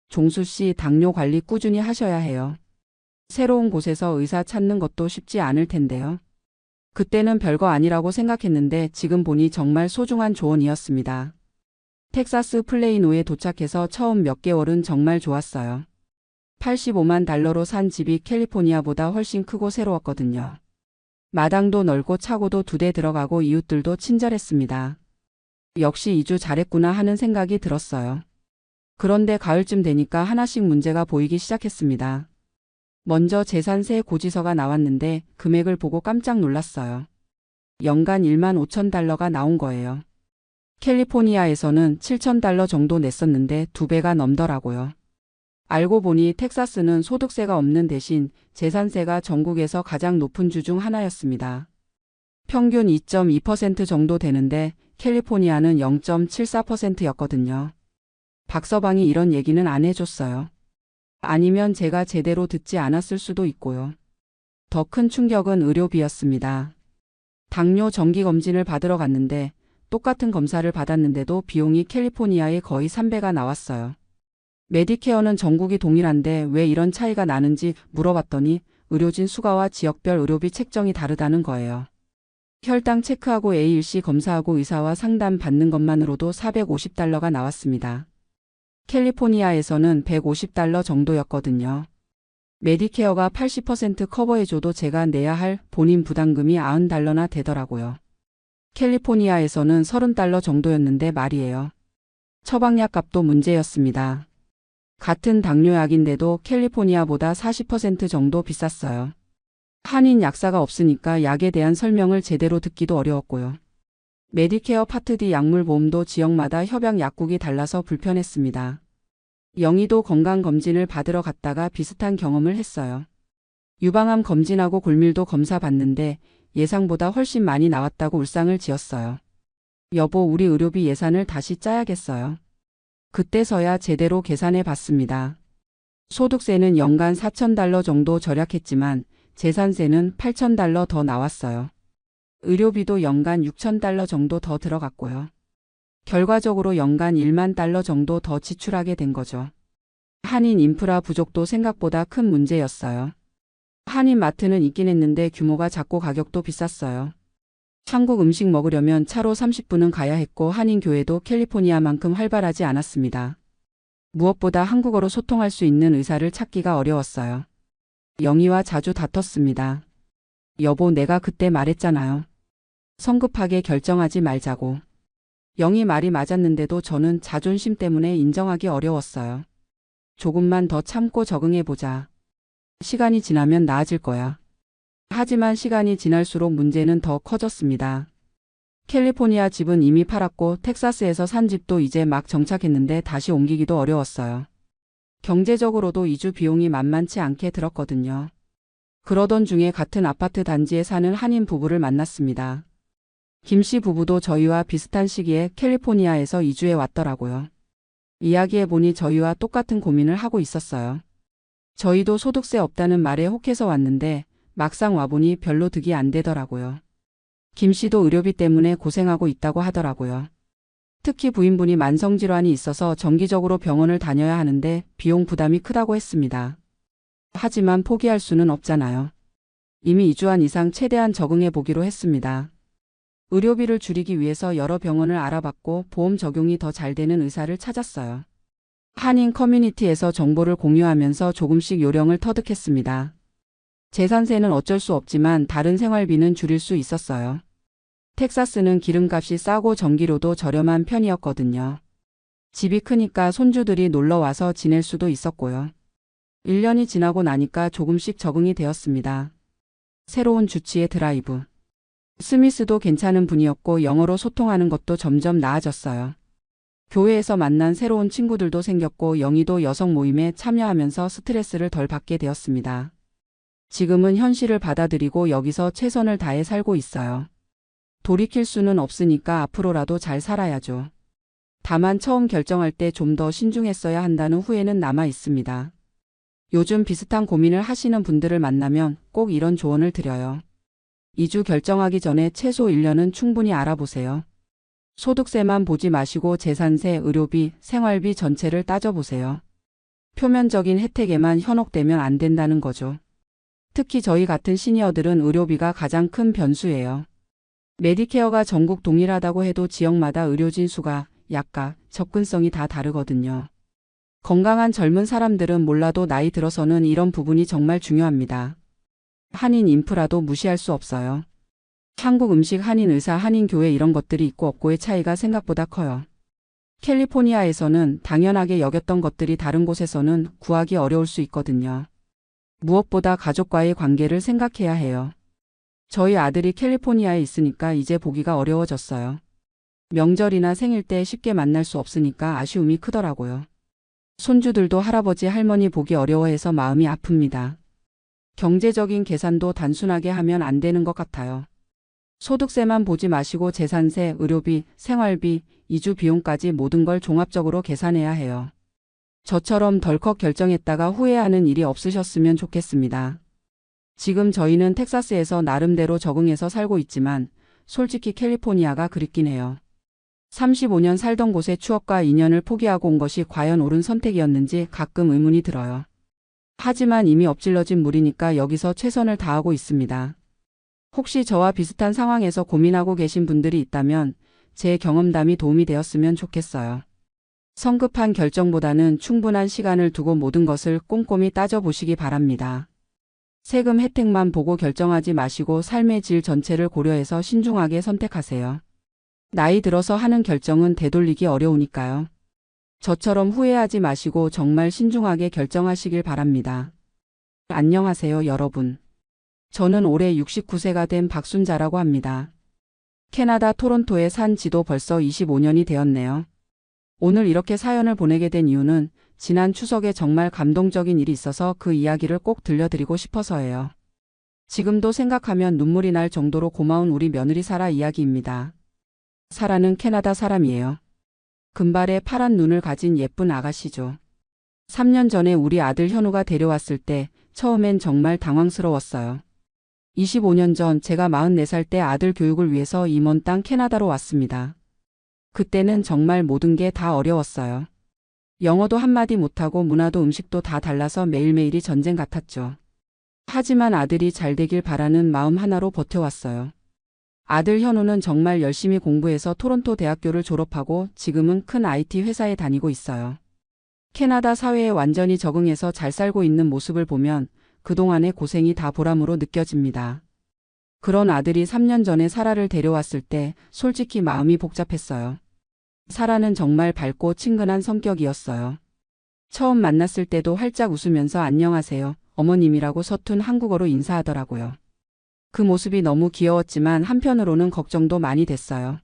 종수 씨, 당뇨 관리 꾸준히 하셔야 해요. 새로운 곳에서 의사 찾는 것도 쉽지 않을 텐데요. 그때는 별거 아니라고 생각했는데 지금 보니 정말 소중한 조언이었습니다. 텍사스 플레이노에 도착해서 처음 몇 개월은 정말 좋았어요. $85만 산 집이 캘리포니아보다 훨씬 크고 새로웠거든요. 마당도 넓고 차고도 2대 들어가고 이웃들도 친절했습니다. 역시 이주 잘했구나 하는 생각이 들었어요. 그런데 가을쯤 되니까 하나씩 문제가 보이기 시작했습니다. 먼저 재산세 고지서가 나왔는데 금액을 보고 깜짝 놀랐어요. 연간 $1만 5천 나온 거예요. 캘리포니아에서는 $7천 정도 냈었는데 2배가 넘더라고요. 알고 보니 텍사스는 소득세가 없는 대신 재산세가 전국에서 가장 높은 주 중 하나였습니다. 평균 2.2% 정도 되는데 캘리포니아는 0.74%였거든요. 박서방이 이런 얘기는 안 해줬어요. 아니면 제가 제대로 듣지 않았을 수도 있고요. 더 큰 충격은 의료비였습니다. 당뇨 정기검진을 받으러 갔는데 똑같은 검사를 받았는데도 비용이 캘리포니아의 거의 3배가 나왔어요. 메디케어는 전국이 동일한데 왜 이런 차이가 나는지 물어봤더니 의료진 수가와 지역별 의료비 책정이 다르다는 거예요. 혈당 체크하고 A1C 검사하고 의사와 상담 받는 것만으로도 $450가 나왔습니다. 캘리포니아에서는 $150 정도였거든요. 메디케어가 80% 커버해줘도 제가 내야 할 본인 부담금이 $90나 되더라고요. 캘리포니아에서는 $30 정도였는데 말이에요. 처방약 값도 문제였습니다. 같은 당뇨약인데도 캘리포니아보다 40% 정도 비쌌어요. 한인 약사가 없으니까 약에 대한 설명을 제대로 듣기도 어려웠고요. 메디케어 파트 D 약물 보험도 지역마다 협약 약국이 달라서 불편했습니다. 영희도 건강검진을 받으러 갔다가 비슷한 경험을 했어요. 유방암 검진하고 골밀도 검사 받는데 예상보다 훨씬 많이 나왔다고 울상을 지었어요. 여보, 우리 의료비 예산을 다시 짜야겠어요. 그때서야 제대로 계산해 봤습니다. 소득세는 연간 $4,000 정도 절약했지만 재산세는 $8,000 더 나왔어요. 의료비도 연간 $6,000 정도 더 들어갔고요. 결과적으로 연간 $1만 정도 더 지출하게 된 거죠. 한인 인프라 부족도 생각보다 큰 문제였어요. 한인 마트는 있긴 했는데 규모가 작고 가격도 비쌌어요. 한국 음식 먹으려면 차로 30분은 가야 했고 한인 교회도 캘리포니아만큼 활발하지 않았습니다. 무엇보다 한국어로 소통할 수 있는 의사를 찾기가 어려웠어요. 영희와 자주 다퉜습니다. 여보, 내가 그때 말했잖아요. 성급하게 결정하지 말자고. 영희 말이 맞았는데도 저는 자존심 때문에 인정하기 어려웠어요. 조금만 더 참고 적응해보자. 시간이 지나면 나아질 거야. 하지만 시간이 지날수록 문제는 더 커졌습니다. 캘리포니아 집은 이미 팔았고 텍사스에서 산 집도 이제 막 정착했는데 다시 옮기기도 어려웠어요. 경제적으로도 이주 비용이 만만치 않게 들었거든요. 그러던 중에 같은 아파트 단지에 사는 한인 부부를 만났습니다. 김 씨 부부도 저희와 비슷한 시기에 캘리포니아에서 이주해 왔더라고요. 이야기해보니 저희와 똑같은 고민을 하고 있었어요. 저희도 소득세 없다는 말에 혹해서 왔는데 막상 와보니 별로 득이 안 되더라고요. 김 씨도 의료비 때문에 고생하고 있다고 하더라고요. 특히 부인분이 만성질환이 있어서 정기적으로 병원을 다녀야 하는데 비용 부담이 크다고 했습니다. 하지만 포기할 수는 없잖아요. 이미 이주한 이상 최대한 적응해 보기로 했습니다. 의료비를 줄이기 위해서 여러 병원을 알아봤고 보험 적용이 더 잘 되는 의사를 찾았어요. 한인 커뮤니티에서 정보를 공유하면서 조금씩 요령을 터득했습니다. 재산세는 어쩔 수 없지만 다른 생활비는 줄일 수 있었어요. 텍사스는 기름값이 싸고 전기료도 저렴한 편이었거든요. 집이 크니까 손주들이 놀러와서 지낼 수도 있었고요. 1년이 지나고 나니까 조금씩 적응이 되었습니다. 새로운 주치의 드라이브. 스미스도 괜찮은 분이었고 영어로 소통하는 것도 점점 나아졌어요. 교회에서 만난 새로운 친구들도 생겼고 영희도 여성 모임에 참여하면서 스트레스를 덜 받게 되었습니다. 지금은 현실을 받아들이고 여기서 최선을 다해 살고 있어요. 돌이킬 수는 없으니까 앞으로라도 잘 살아야죠. 다만 처음 결정할 때 좀 더 신중했어야 한다는 후회는 남아 있습니다. 요즘 비슷한 고민을 하시는 분들을 만나면 꼭 이런 조언을 드려요. 이주 결정하기 전에 최소 1년은 충분히 알아보세요. 소득세만 보지 마시고 재산세, 의료비, 생활비 전체를 따져보세요. 표면적인 혜택에만 현혹되면 안 된다는 거죠. 특히 저희 같은 시니어들은 의료비가 가장 큰 변수예요. 메디케어가 전국 동일하다고 해도 지역마다 의료진 수가, 약가, 접근성이 다 다르거든요. 건강한 젊은 사람들은 몰라도 나이 들어서는 이런 부분이 정말 중요합니다. 한인 인프라도 무시할 수 없어요. 한국 음식, 한인 의사, 한인 교회 이런 것들이 있고 없고의 차이가 생각보다 커요. 캘리포니아에서는 당연하게 여겼던 것들이 다른 곳에서는 구하기 어려울 수 있거든요. 무엇보다 가족과의 관계를 생각해야 해요. 저희 아들이 캘리포니아에 있으니까 이제 보기가 어려워졌어요. 명절이나 생일 때 쉽게 만날 수 없으니까 아쉬움이 크더라고요. 손주들도 할아버지 할머니 보기 어려워해서 마음이 아픕니다. 경제적인 계산도 단순하게 하면 안 되는 것 같아요. 소득세만 보지 마시고 재산세, 의료비, 생활비, 이주 비용까지 모든 걸 종합적으로 계산해야 해요. 저처럼 덜컥 결정했다가 후회하는 일이 없으셨으면 좋겠습니다. 지금 저희는 텍사스에서 나름대로 적응해서 살고 있지만 솔직히 캘리포니아가 그립긴 해요. 35년 살던 곳의 추억과 인연을 포기하고 온 것이 과연 옳은 선택이었는지 가끔 의문이 들어요. 하지만 이미 엎질러진 물이니까 여기서 최선을 다하고 있습니다. 혹시 저와 비슷한 상황에서 고민하고 계신 분들이 있다면 제 경험담이 도움이 되었으면 좋겠어요. 성급한 결정보다는 충분한 시간을 두고 모든 것을 꼼꼼히 따져보시기 바랍니다. 세금 혜택만 보고 결정하지 마시고 삶의 질 전체를 고려해서 신중하게 선택하세요. 나이 들어서 하는 결정은 되돌리기 어려우니까요. 저처럼 후회하지 마시고 정말 신중하게 결정하시길 바랍니다. 안녕하세요, 여러분. 저는 올해 69세가 된 박순자라고 합니다. 캐나다 토론토에 산 지도 벌써 25년이 되었네요. 오늘 이렇게 사연을 보내게 된 이유는 지난 추석에 정말 감동적인 일이 있어서 그 이야기를 꼭 들려드리고 싶어서예요. 지금도 생각하면 눈물이 날 정도로 고마운 우리 며느리 사라 이야기입니다. 사라는 캐나다 사람이에요. 금발에 파란 눈을 가진 예쁜 아가씨죠. 3년 전에 우리 아들 현우가 데려왔을 때 처음엔 정말 당황스러웠어요. 25년 전 제가 44살 때 아들 교육을 위해서 이 먼 땅 캐나다로 왔습니다. 그때는 정말 모든 게 다 어려웠어요. 영어도 한마디 못하고 문화도 음식도 다 달라서 매일매일이 전쟁 같았죠. 하지만 아들이 잘 되길 바라는 마음 하나로 버텨왔어요. 아들 현우는 정말 열심히 공부해서 토론토 대학교를 졸업하고 지금은 큰 IT 회사에 다니고 있어요. 캐나다 사회에 완전히 적응해서 잘 살고 있는 모습을 보면 그동안의 고생이 다 보람으로 느껴집니다. 그런 아들이 3년 전에 사라를 데려왔을 때 솔직히 마음이 복잡했어요. 사라는 정말 밝고 친근한 성격이었어요. 처음 만났을 때도 활짝 웃으면서 안녕하세요, 어머님이라고 서툰 한국어로 인사하더라고요. 그 모습이 너무 귀여웠지만 한편으로는 걱정도 많이 됐어요.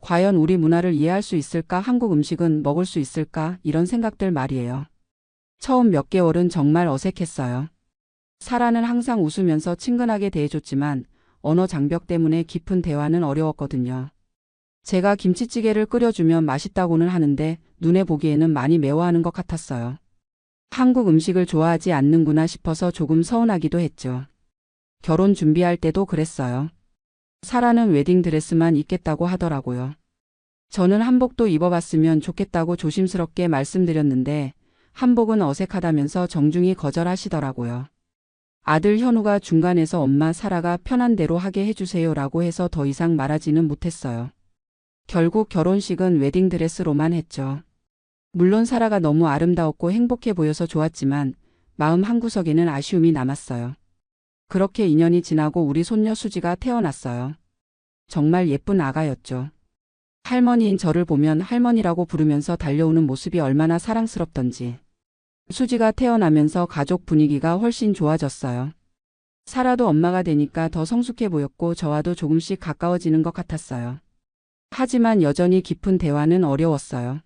과연 우리 문화를 이해할 수 있을까? 한국 음식은 먹을 수 있을까? 이런 생각들 말이에요. 처음 몇 개월은 정말 어색했어요. 사라는 항상 웃으면서 친근하게 대해줬지만 언어 장벽 때문에 깊은 대화는 어려웠거든요. 제가 김치찌개를 끓여주면 맛있다고는 하는데 눈에 보기에는 많이 매워하는 것 같았어요. 한국 음식을 좋아하지 않는구나 싶어서 조금 서운하기도 했죠. 결혼 준비할 때도 그랬어요. 사라는 웨딩드레스만 입겠다고 하더라고요. 저는 한복도 입어봤으면 좋겠다고 조심스럽게 말씀드렸는데 한복은 어색하다면서 정중히 거절하시더라고요. 아들 현우가 중간에서 엄마 사라가 편한 대로 하게 해주세요라고 해서 더 이상 말하지는 못했어요. 결국 결혼식은 웨딩드레스로만 했죠. 물론 사라가 너무 아름다웠고 행복해 보여서 좋았지만 마음 한구석에는 아쉬움이 남았어요. 그렇게 2년이 지나고 우리 손녀 수지가 태어났어요. 정말 예쁜 아가였죠. 할머니인 저를 보면 할머니라고 부르면서 달려오는 모습이 얼마나 사랑스럽던지. 수지가 태어나면서 가족 분위기가 훨씬 좋아졌어요. 사라도 엄마가 되니까 더 성숙해 보였고 저와도 조금씩 가까워지는 것 같았어요. 하지만 여전히 깊은 대화는 어려웠어요.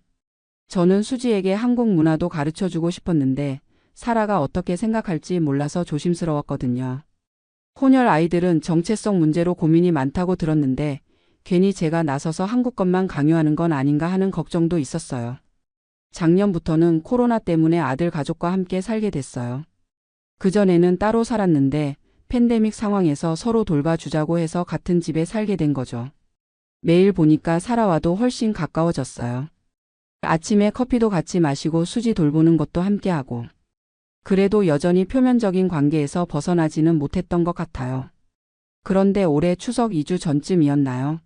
저는 수지에게 한국 문화도 가르쳐주고 싶었는데 사라가 어떻게 생각할지 몰라서 조심스러웠거든요. 혼혈 아이들은 정체성 문제로 고민이 많다고 들었는데 괜히 제가 나서서 한국 것만 강요하는 건 아닌가 하는 걱정도 있었어요. 작년부터는 코로나 때문에 아들 가족과 함께 살게 됐어요. 그전에는 따로 살았는데 팬데믹 상황에서 서로 돌봐주자고 해서 같은 집에 살게 된 거죠. 매일 보니까 살아와도 훨씬 가까워졌어요. 아침에 커피도 같이 마시고 수지 돌보는 것도 함께 하고. 그래도 여전히 표면적인 관계에서 벗어나지는 못했던 것 같아요. 그런데 올해 추석 2주 전쯤이었나요?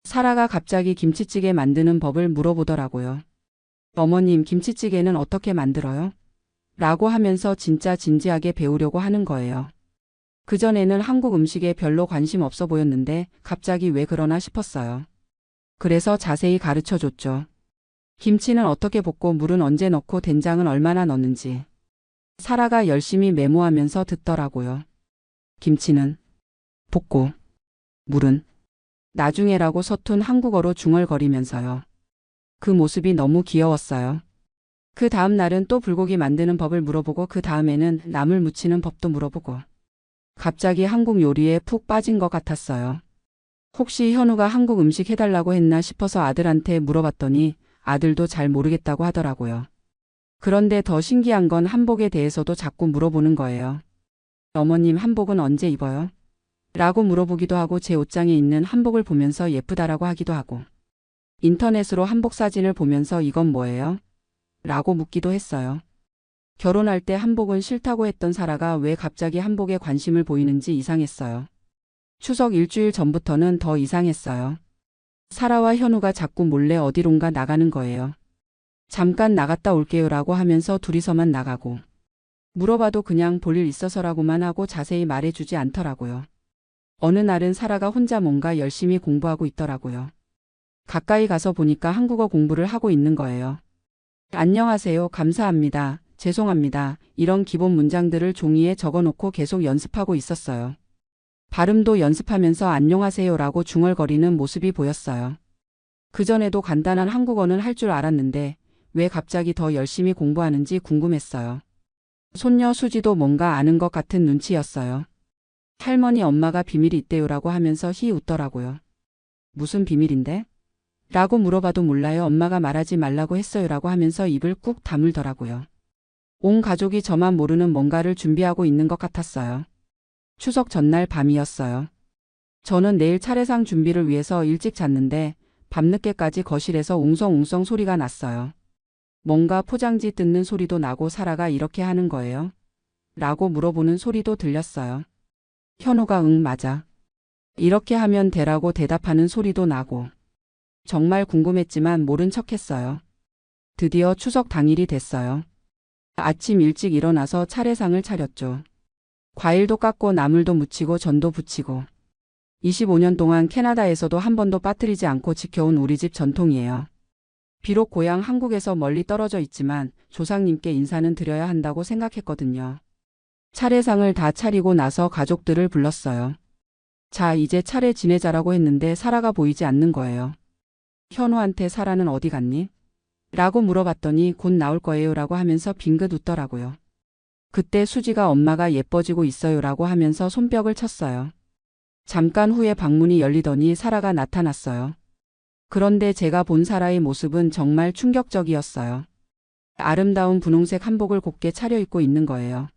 사라가 갑자기 김치찌개 만드는 법을 물어보더라고요. 어머님, 김치찌개는 어떻게 만들어요? 라고 하면서 진짜 진지하게 배우려고 하는 거예요. 그전에는 한국 음식에 별로 관심 없어 보였는데 갑자기 왜 그러나 싶었어요. 그래서 자세히 가르쳐 줬죠. 김치는 어떻게 볶고 물은 언제 넣고 된장은 얼마나 넣는지. 사라가 열심히 메모하면서 듣더라고요. 김치는 볶고 물은 나중에라고 서툰 한국어로 중얼거리면서요. 그 모습이 너무 귀여웠어요. 그 다음 날은 또 불고기 만드는 법을 물어보고 그 다음에는 나물 무치는 법도 물어보고. 갑자기 한국 요리에 푹 빠진 것 같았어요. 혹시 현우가 한국 음식 해달라고 했나 싶어서 아들한테 물어봤더니 아들도 잘 모르겠다고 하더라고요. 그런데 더 신기한 건 한복에 대해서도 자꾸 물어보는 거예요. 어머님, 한복은 언제 입어요? 라고 물어보기도 하고 제 옷장에 있는 한복을 보면서 예쁘다라고 하기도 하고. 인터넷으로 한복 사진을 보면서 이건 뭐예요? 라고 묻기도 했어요. 결혼할 때 한복은 싫다고 했던 사라가 왜 갑자기 한복에 관심을 보이는지 이상했어요. 추석 일주일 전부터는 더 이상했어요. 사라와 현우가 자꾸 몰래 어디론가 나가는 거예요. 잠깐 나갔다 올게요라고 하면서 둘이서만 나가고. 물어봐도 그냥 볼일 있어서라고만 하고 자세히 말해주지 않더라고요. 어느 날은 사라가 혼자 뭔가 열심히 공부하고 있더라고요. 가까이 가서 보니까 한국어 공부를 하고 있는 거예요. 안녕하세요, 감사합니다, 죄송합니다, 이런 기본 문장들을 종이에 적어놓고 계속 연습하고 있었어요. 발음도 연습하면서 안녕하세요라고 중얼거리는 모습이 보였어요. 그전에도 간단한 한국어는 할 줄 알았는데 왜 갑자기 더 열심히 공부하는지 궁금했어요. 손녀 수지도 뭔가 아는 것 같은 눈치였어요. 할머니, 엄마가 비밀이 있대요라고 하면서 히 웃더라고요. 무슨 비밀인데? 라고 물어봐도 몰라요, 엄마가 말하지 말라고 했어요라고 하면서 입을 꾹 다물더라고요. 온 가족이 저만 모르는 뭔가를 준비하고 있는 것 같았어요. 추석 전날 밤이었어요. 저는 내일 차례상 준비를 위해서 일찍 잤는데 밤늦게까지 거실에서 웅성웅성 소리가 났어요. 뭔가 포장지 뜯는 소리도 나고 사라가 이렇게 하는 거예요? 라고 물어보는 소리도 들렸어요. 현우가 응, 맞아. 이렇게 하면 되라고 대답하는 소리도 나고. 정말 궁금했지만 모른 척했어요. 드디어 추석 당일이 됐어요. 아침 일찍 일어나서 차례상을 차렸죠. 과일도 깎고 나물도 무치고 전도 부치고. 25년 동안 캐나다에서도 한 번도 빠뜨리지 않고 지켜온 우리 집 전통이에요. 비록 고향 한국에서 멀리 떨어져 있지만 조상님께 인사는 드려야 한다고 생각했거든요. 차례상을 다 차리고 나서 가족들을 불렀어요. 자, 이제 차례 지내자라고 했는데 사라가 보이지 않는 거예요. 현우한테 사라는 어디 갔니? 라고 물어봤더니 곧 나올 거예요 라고 하면서 빙긋 웃더라고요. 그때 수지가 엄마가 예뻐지고 있어요 라고 하면서 손뼉을 쳤어요. 잠깐 후에 방문이 열리더니 사라가 나타났어요. 그런데 제가 본 사라의 모습은 정말 충격적이었어요. 아름다운 분홍색 한복을 곱게 차려입고 있는 거예요.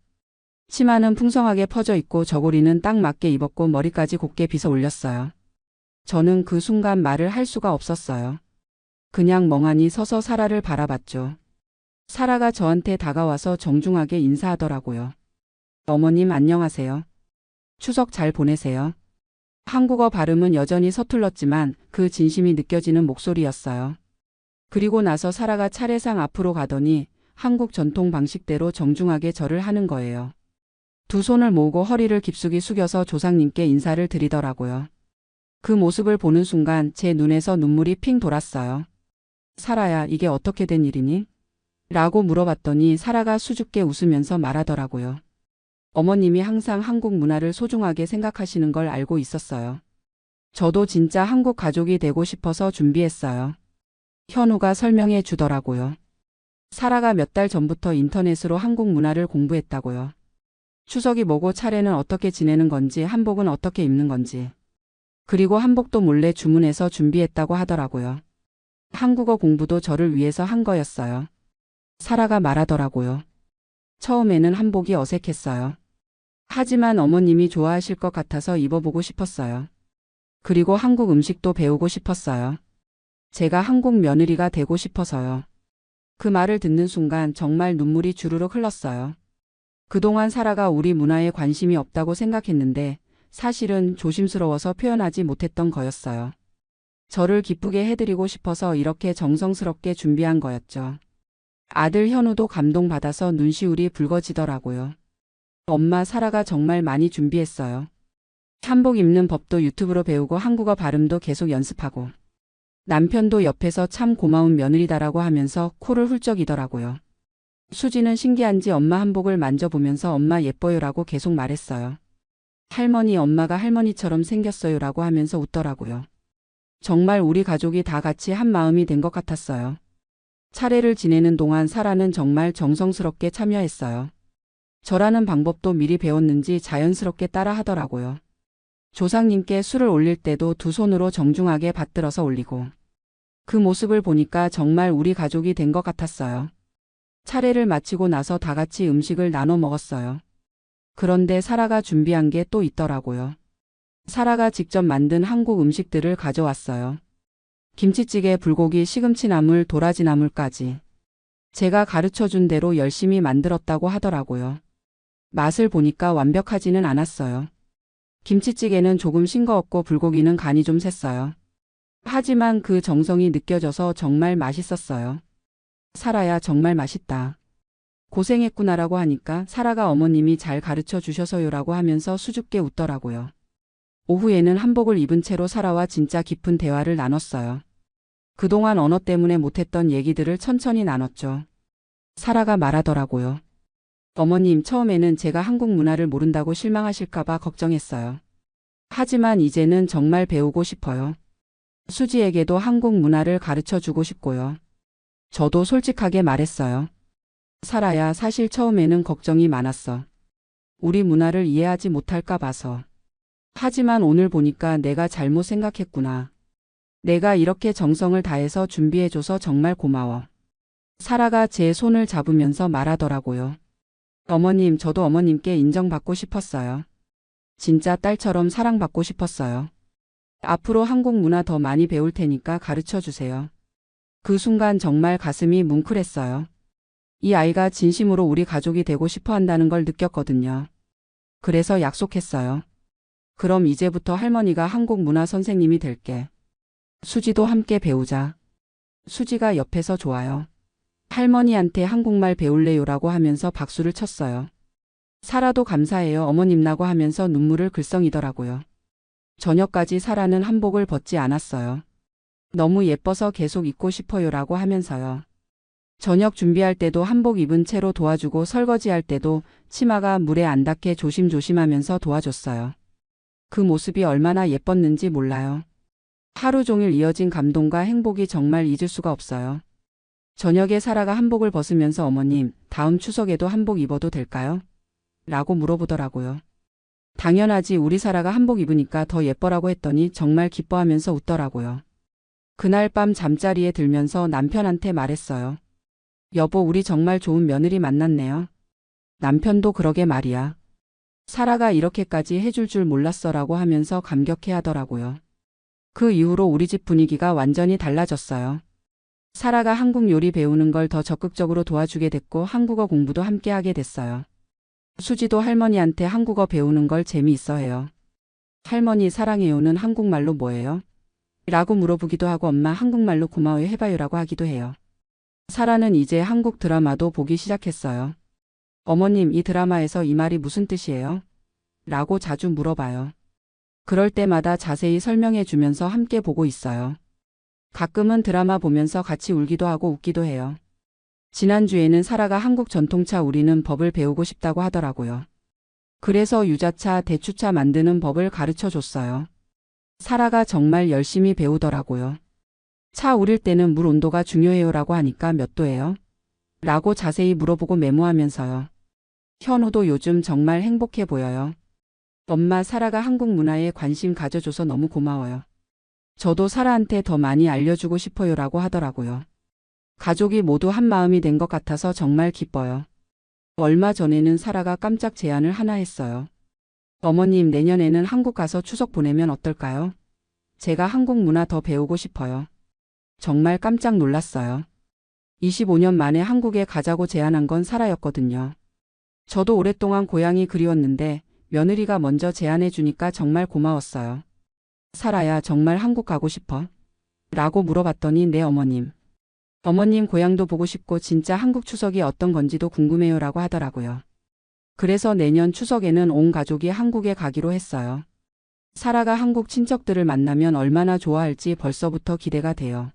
치마는 풍성하게 퍼져 있고 저고리는 딱 맞게 입었고 머리까지 곱게 빗어 올렸어요. 저는 그 순간 말을 할 수가 없었어요. 그냥 멍하니 서서 사라를 바라봤죠. 사라가 저한테 다가와서 정중하게 인사하더라고요. 어머님, 안녕하세요. 추석 잘 보내세요. 한국어 발음은 여전히 서툴렀지만 그 진심이 느껴지는 목소리였어요. 그리고 나서 사라가 차례상 앞으로 가더니 한국 전통 방식대로 정중하게 절을 하는 거예요. 두 손을 모으고 허리를 깊숙이 숙여서 조상님께 인사를 드리더라고요. 그 모습을 보는 순간 제 눈에서 눈물이 핑 돌았어요. 사라야, 이게 어떻게 된 일이니? 라고 물어봤더니 사라가 수줍게 웃으면서 말하더라고요. 어머님이 항상 한국 문화를 소중하게 생각하시는 걸 알고 있었어요. 저도 진짜 한국 가족이 되고 싶어서 준비했어요. 현우가 설명해 주더라고요. 사라가 몇 달 전부터 인터넷으로 한국 문화를 공부했다고요. 추석이 뭐고 차례는 어떻게 지내는 건지 한복은 어떻게 입는 건지. 그리고 한복도 몰래 주문해서 준비했다고 하더라고요. 한국어 공부도 저를 위해서 한 거였어요. 사라가 말하더라고요. 처음에는 한복이 어색했어요. 하지만 어머님이 좋아하실 것 같아서 입어보고 싶었어요. 그리고 한국 음식도 배우고 싶었어요. 제가 한국 며느리가 되고 싶어서요. 그 말을 듣는 순간 정말 눈물이 주르륵 흘렀어요. 그동안 사라가 우리 문화에 관심이 없다고 생각했는데 사실은 조심스러워서 표현하지 못했던 거였어요. 저를 기쁘게 해드리고 싶어서 이렇게 정성스럽게 준비한 거였죠. 아들 현우도 감동받아서 눈시울이 붉어지더라고요. 엄마, 사라가 정말 많이 준비했어요. 한복 입는 법도 유튜브로 배우고 한국어 발음도 계속 연습하고. 남편도 옆에서 참 고마운 며느리다라고 하면서 코를 훌쩍이더라고요. 수지는 신기한지 엄마 한복을 만져보면서 엄마 예뻐요라고 계속 말했어요. 할머니, 엄마가 할머니처럼 생겼어요라고 하면서 웃더라고요. 정말 우리 가족이 다 같이 한 마음이 된 것 같았어요. 차례를 지내는 동안 사라는 정말 정성스럽게 참여했어요. 절하는 방법도 미리 배웠는지 자연스럽게 따라 하더라고요. 조상님께 술을 올릴 때도 두 손으로 정중하게 받들어서 올리고. 그 모습을 보니까 정말 우리 가족이 된 것 같았어요. 차례를 마치고 나서 다 같이 음식을 나눠 먹었어요. 그런데 사라가 준비한 게 또 있더라고요. 사라가 직접 만든 한국 음식들을 가져왔어요. 김치찌개, 불고기, 시금치나물, 도라지나물까지. 제가 가르쳐준 대로 열심히 만들었다고 하더라고요. 맛을 보니까 완벽하지는 않았어요. 김치찌개는 조금 싱거웠고 불고기는 간이 좀 셌어요. 하지만 그 정성이 느껴져서 정말 맛있었어요. 사라야, 정말 맛있다. 고생했구나라고 하니까 사라가 어머님이 잘 가르쳐 주셔서요라고 하면서 수줍게 웃더라고요. 오후에는 한복을 입은 채로 사라와 진짜 깊은 대화를 나눴어요. 그동안 언어 때문에 못했던 얘기들을 천천히 나눴죠. 사라가 말하더라고요. 어머님, 처음에는 제가 한국 문화를 모른다고 실망하실까봐 걱정했어요. 하지만 이제는 정말 배우고 싶어요. 수지에게도 한국 문화를 가르쳐 주고 싶고요. 저도 솔직하게 말했어요. 사라야, 사실 처음에는 걱정이 많았어. 우리 문화를 이해하지 못할까 봐서. 하지만 오늘 보니까 내가 잘못 생각했구나. 내가 이렇게 정성을 다해서 준비해줘서 정말 고마워. 사라가 제 손을 잡으면서 말하더라고요. 어머님, 저도 어머님께 인정받고 싶었어요. 진짜 딸처럼 사랑받고 싶었어요. 앞으로 한국 문화 더 많이 배울 테니까 가르쳐 주세요. 그 순간 정말 가슴이 뭉클했어요. 이 아이가 진심으로 우리 가족이 되고 싶어 한다는 걸 느꼈거든요. 그래서 약속했어요. 그럼 이제부터 할머니가 한국 문화 선생님이 될게. 수지도 함께 배우자. 수지가 옆에서 좋아요. 할머니한테 한국말 배울래요라고 하면서 박수를 쳤어요. 사라도 감사해요 어머님라고 하면서 눈물을 글썽이더라고요. 저녁까지 사라는 한복을 벗지 않았어요. 너무 예뻐서 계속 입고 싶어요라고 하면서요. 저녁 준비할 때도 한복 입은 채로 도와주고 설거지할 때도 치마가 물에 안 닿게 조심조심하면서 도와줬어요. 그 모습이 얼마나 예뻤는지 몰라요. 하루 종일 이어진 감동과 행복이 정말 잊을 수가 없어요. 저녁에 사라가 한복을 벗으면서 어머님, 다음 추석에도 한복 입어도 될까요? 라고 물어보더라고요. 당연하지, 우리 사라가 한복 입으니까 더 예뻐라고 했더니 정말 기뻐하면서 웃더라고요. 그날 밤 잠자리에 들면서 남편한테 말했어요. 여보, 우리 정말 좋은 며느리 만났네요. 남편도 그러게 말이야. 사라가 이렇게까지 해줄 줄 몰랐어라고 하면서 감격해 하더라고요. 그 이후로 우리 집 분위기가 완전히 달라졌어요. 사라가 한국 요리 배우는 걸 더 적극적으로 도와주게 됐고 한국어 공부도 함께 하게 됐어요. 수지도 할머니한테 한국어 배우는 걸 재미있어 해요. 할머니, 사랑해요는 한국말로 뭐예요? 라고 물어보기도 하고 엄마, 한국말로 고마워요 해봐요라고 하기도 해요. 사라는 이제 한국 드라마도 보기 시작했어요. 어머님, 이 드라마에서 이 말이 무슨 뜻이에요? 라고 자주 물어봐요. 그럴 때마다 자세히 설명해 주면서 함께 보고 있어요. 가끔은 드라마 보면서 같이 울기도 하고 웃기도 해요. 지난주에는 사라가 한국 전통차 우리는 법을 배우고 싶다고 하더라고요. 그래서 유자차, 대추차 만드는 법을 가르쳐 줬어요. 사라가 정말 열심히 배우더라고요. 차 우릴 때는 물 온도가 중요해요라고 하니까 몇 도예요? 라고 자세히 물어보고 메모하면서요. 현우도 요즘 정말 행복해 보여요. 엄마, 사라가 한국 문화에 관심 가져줘서 너무 고마워요. 저도 사라한테 더 많이 알려주고 싶어요라고 하더라고요. 가족이 모두 한 마음이 된 것 같아서 정말 기뻐요. 얼마 전에는 사라가 깜짝 제안을 하나 했어요. 어머님, 내년에는 한국 가서 추석 보내면 어떨까요? 제가 한국 문화 더 배우고 싶어요. 정말 깜짝 놀랐어요. 25년 만에 한국에 가자고 제안한 건 사라였거든요. 저도 오랫동안 고향이 그리웠는데 며느리가 먼저 제안해 주니까 정말 고마웠어요. 사라야, 정말 한국 가고 싶어? 라고 물어봤더니 네, 어머님. 어머님 고향도 보고 싶고 진짜 한국 추석이 어떤 건지도 궁금해요 라고 하더라고요. 그래서 내년 추석에는 온 가족이 한국에 가기로 했어요. 사라가 한국 친척들을 만나면 얼마나 좋아할지 벌써부터 기대가 돼요.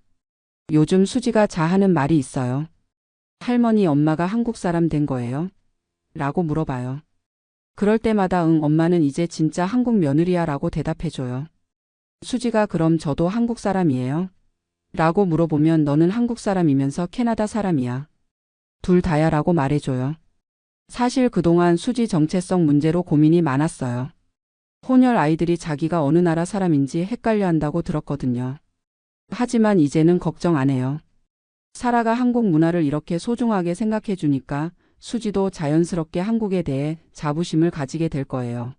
요즘 수지가 자하는 말이 있어요. 할머니, 엄마가 한국 사람 된 거예요? 라고 물어봐요. 그럴 때마다 응, 엄마는 이제 진짜 한국 며느리야 라고 대답해줘요. 수지가 그럼 저도 한국 사람이에요? 라고 물어보면 너는 한국 사람이면서 캐나다 사람이야. 둘 다야 라고 말해줘요. 사실 그동안 수지 정체성 문제로 고민이 많았어요. 혼혈 아이들이 자기가 어느 나라 사람인지 헷갈려 한다고 들었거든요. 하지만 이제는 걱정 안 해요. 사라가 한국 문화를 이렇게 소중하게 생각해 주니까 수지도 자연스럽게 한국에 대해 자부심을 가지게 될 거예요.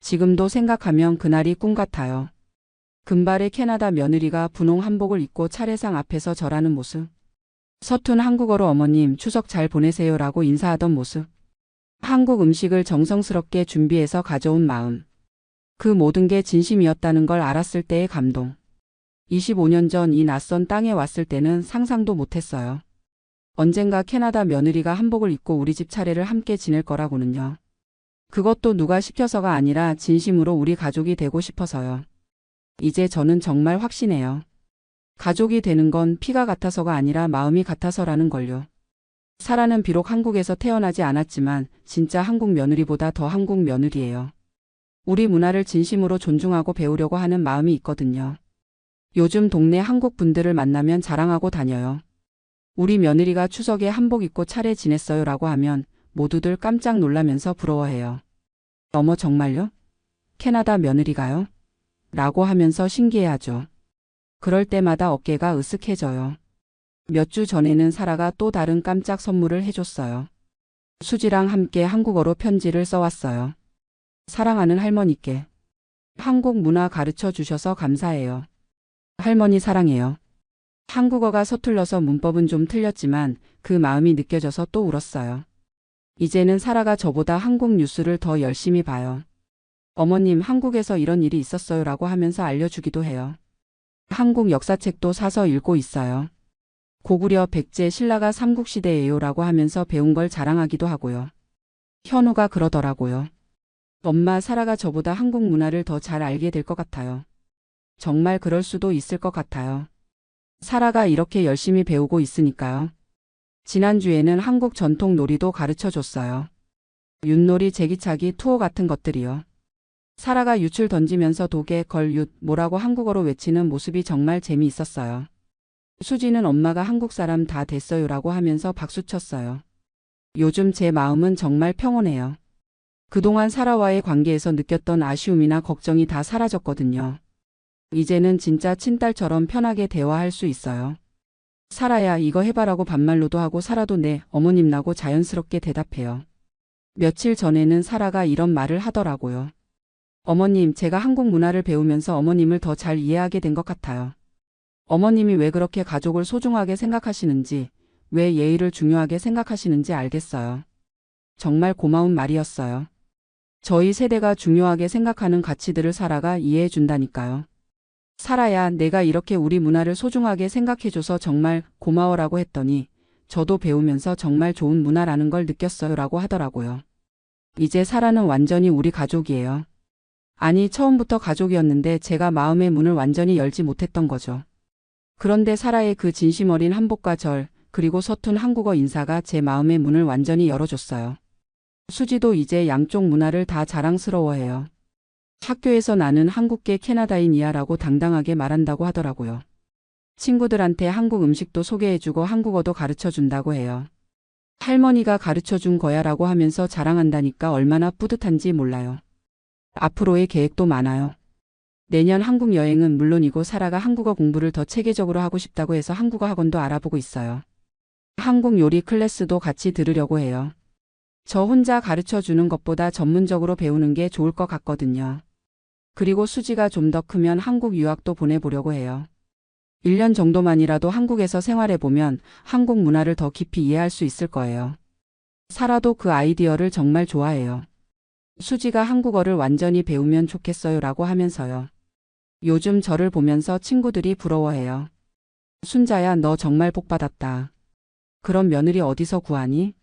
지금도 생각하면 그날이 꿈 같아요. 금발의 캐나다 며느리가 분홍 한복을 입고 차례상 앞에서 절하는 모습. 서툰 한국어로 어머님 추석 잘 보내세요 라고 인사하던 모습. 한국 음식을 정성스럽게 준비해서 가져온 마음. 그 모든 게 진심이었다는 걸 알았을 때의 감동. 25년 전 이 낯선 땅에 왔을 때는 상상도 못했어요. 언젠가 캐나다 며느리가 한복을 입고 우리 집 차례를 함께 지낼 거라고는요. 그것도 누가 시켜서가 아니라 진심으로 우리 가족이 되고 싶어서요. 이제 저는 정말 확신해요. 가족이 되는 건 피가 같아서가 아니라 마음이 같아서라는 걸요. 사라는 비록 한국에서 태어나지 않았지만 진짜 한국 며느리보다 더 한국 며느리예요. 우리 문화를 진심으로 존중하고 배우려고 하는 마음이 있거든요. 요즘 동네 한국 분들을 만나면 자랑하고 다녀요. 우리 며느리가 추석에 한복 입고 차례 지냈어요 라고 하면 모두들 깜짝 놀라면서 부러워해요. 어머, 정말요? 캐나다 며느리가요? 라고 하면서 신기해하죠. 그럴 때마다 어깨가 으쓱해져요. 몇 주 전에는 사라가 또 다른 깜짝 선물을 해줬어요. 수지랑 함께 한국어로 편지를 써왔어요. 사랑하는 할머니께 한국 문화 가르쳐 주셔서 감사해요. 할머니 사랑해요. 한국어가 서툴러서 문법은 좀 틀렸지만 그 마음이 느껴져서 또 울었어요. 이제는 사라가 저보다 한국 뉴스를 더 열심히 봐요. 어머님, 한국에서 이런 일이 있었어요 라고 하면서 알려주기도 해요. 한국 역사책도 사서 읽고 있어요. 고구려 백제 신라가 삼국시대예요 라고 하면서 배운 걸 자랑하기도 하고요. 현우가 그러더라고요. 엄마, 사라가 저보다 한국 문화를 더 잘 알게 될 것 같아요. 정말 그럴 수도 있을 것 같아요. 사라가 이렇게 열심히 배우고 있으니까요. 지난주에는 한국 전통 놀이도 가르쳐 줬어요. 윷놀이, 제기차기, 투호 같은 것들이요. 사라가 윷을 던지면서 도개, 걸, 윷, 뭐라고 한국어로 외치는 모습이 정말 재미있었어요. 수지는 엄마가 한국 사람 다 됐어요 라고 하면서 박수쳤어요. 요즘 제 마음은 정말 평온해요. 그동안 사라와의 관계에서 느꼈던 아쉬움이나 걱정이 다 사라졌거든요. 이제는 진짜 친딸처럼 편하게 대화할 수 있어요. 사라야, 이거 해봐라고 반말로도 하고 사라도 네, 어머님 라고 자연스럽게 대답해요. 며칠 전에는 사라가 이런 말을 하더라고요. 어머님, 제가 한국 문화를 배우면서 어머님을 더 잘 이해하게 된 것 같아요. 어머님이 왜 그렇게 가족을 소중하게 생각하시는지, 왜 예의를 중요하게 생각하시는지 알겠어요. 정말 고마운 말이었어요. 저희 세대가 중요하게 생각하는 가치들을 사라가 이해해 준다니까요. 사라야, 내가 이렇게 우리 문화를 소중하게 생각해줘서 정말 고마워라고 했더니 저도 배우면서 정말 좋은 문화라는 걸 느꼈어요 라고 하더라고요. 이제 사라는 완전히 우리 가족이에요. 아니, 처음부터 가족이었는데 제가 마음의 문을 완전히 열지 못했던 거죠. 그런데 사라의 그 진심 어린 한복과 절, 그리고 서툰 한국어 인사가 제 마음의 문을 완전히 열어줬어요. 수지도 이제 양쪽 문화를 다 자랑스러워해요. 학교에서 나는 한국계 캐나다인이야 라고 당당하게 말한다고 하더라고요. 친구들한테 한국 음식도 소개해주고 한국어도 가르쳐준다고 해요. 할머니가 가르쳐준 거야 라고 하면서 자랑한다니까 얼마나 뿌듯한지 몰라요. 앞으로의 계획도 많아요. 내년 한국 여행은 물론이고 사라가 한국어 공부를 더 체계적으로 하고 싶다고 해서 한국어 학원도 알아보고 있어요. 한국 요리 클래스도 같이 들으려고 해요. 저 혼자 가르쳐 주는 것보다 전문적으로 배우는 게 좋을 것 같거든요. 그리고 수지가 좀 더 크면 한국 유학도 보내보려고 해요. 1년 정도만이라도 한국에서 생활해보면 한국 문화를 더 깊이 이해할 수 있을 거예요. 사라도 그 아이디어를 정말 좋아해요. 수지가 한국어를 완전히 배우면 좋겠어요 라고 하면서요. 요즘 저를 보면서 친구들이 부러워해요. 순자야, 너 정말 복 받았다. 그런 며느리 어디서 구하니?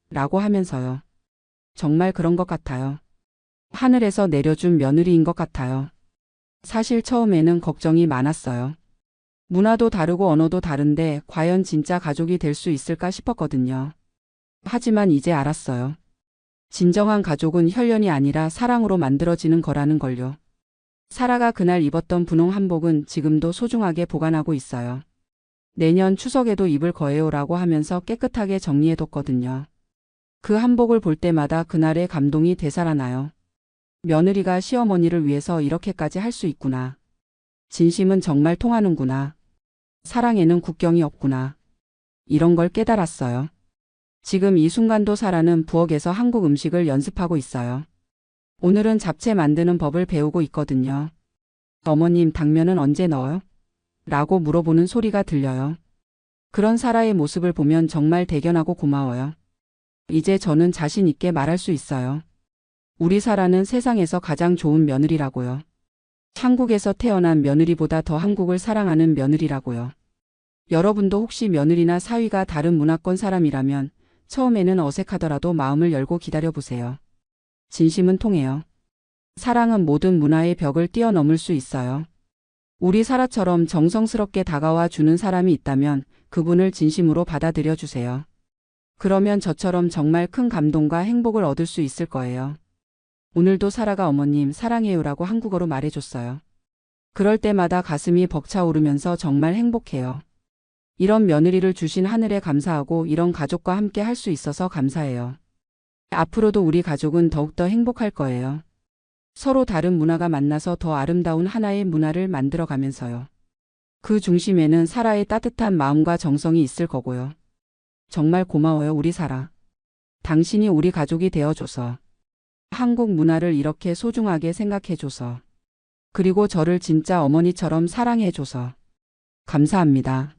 라고 하면서요. 정말 그런 것 같아요. 하늘에서 내려준 며느리인 것 같아요. 사실 처음에는 걱정이 많았어요. 문화도 다르고 언어도 다른데 과연 진짜 가족이 될 수 있을까 싶었거든요. 하지만 이제 알았어요. 진정한 가족은 혈연이 아니라 사랑으로 만들어지는 거라는 걸요. 사라가 그날 입었던 분홍 한복은 지금도 소중하게 보관하고 있어요. 내년 추석에도 입을 거예요라고 하면서 깨끗하게 정리해뒀거든요. 그 한복을 볼 때마다 그날의 감동이 되살아나요. 며느리가 시어머니를 위해서 이렇게까지 할 수 있구나. 진심은 정말 통하는구나. 사랑에는 국경이 없구나. 이런 걸 깨달았어요. 지금 이 순간도 사라는 부엌에서 한국 음식을 연습하고 있어요. 오늘은 잡채 만드는 법을 배우고 있거든요. 어머님, 당면은 언제 넣어요? 라고 물어보는 소리가 들려요. 그런 사라의 모습을 보면 정말 대견하고 고마워요. 이제 저는 자신 있게 말할 수 있어요. 우리 사라는 세상에서 가장 좋은 며느리라고요. 한국에서 태어난 며느리보다 더 한국을 사랑하는 며느리라고요. 여러분도 혹시 며느리나 사위가 다른 문화권 사람이라면 처음에는 어색하더라도 마음을 열고 기다려보세요. 진심은 통해요. 사랑은 모든 문화의 벽을 뛰어넘을 수 있어요. 우리 사라처럼 정성스럽게 다가와 주는 사람이 있다면 그분을 진심으로 받아들여 주세요. 그러면 저처럼 정말 큰 감동과 행복을 얻을 수 있을 거예요. 오늘도 사라가 어머님 사랑해요라고 한국어로 말해줬어요. 그럴 때마다 가슴이 벅차오르면서 정말 행복해요. 이런 며느리를 주신 하늘에 감사하고 이런 가족과 함께 할 수 있어서 감사해요. 앞으로도 우리 가족은 더욱더 행복할 거예요. 서로 다른 문화가 만나서 더 아름다운 하나의 문화를 만들어가면서요. 그 중심에는 사라의 따뜻한 마음과 정성이 있을 거고요. 정말 고마워요, 우리 사라. 당신이 우리 가족이 되어줘서. 한국 문화를 이렇게 소중하게 생각해줘서. 그리고 저를 진짜 어머니처럼 사랑해줘서. 감사합니다.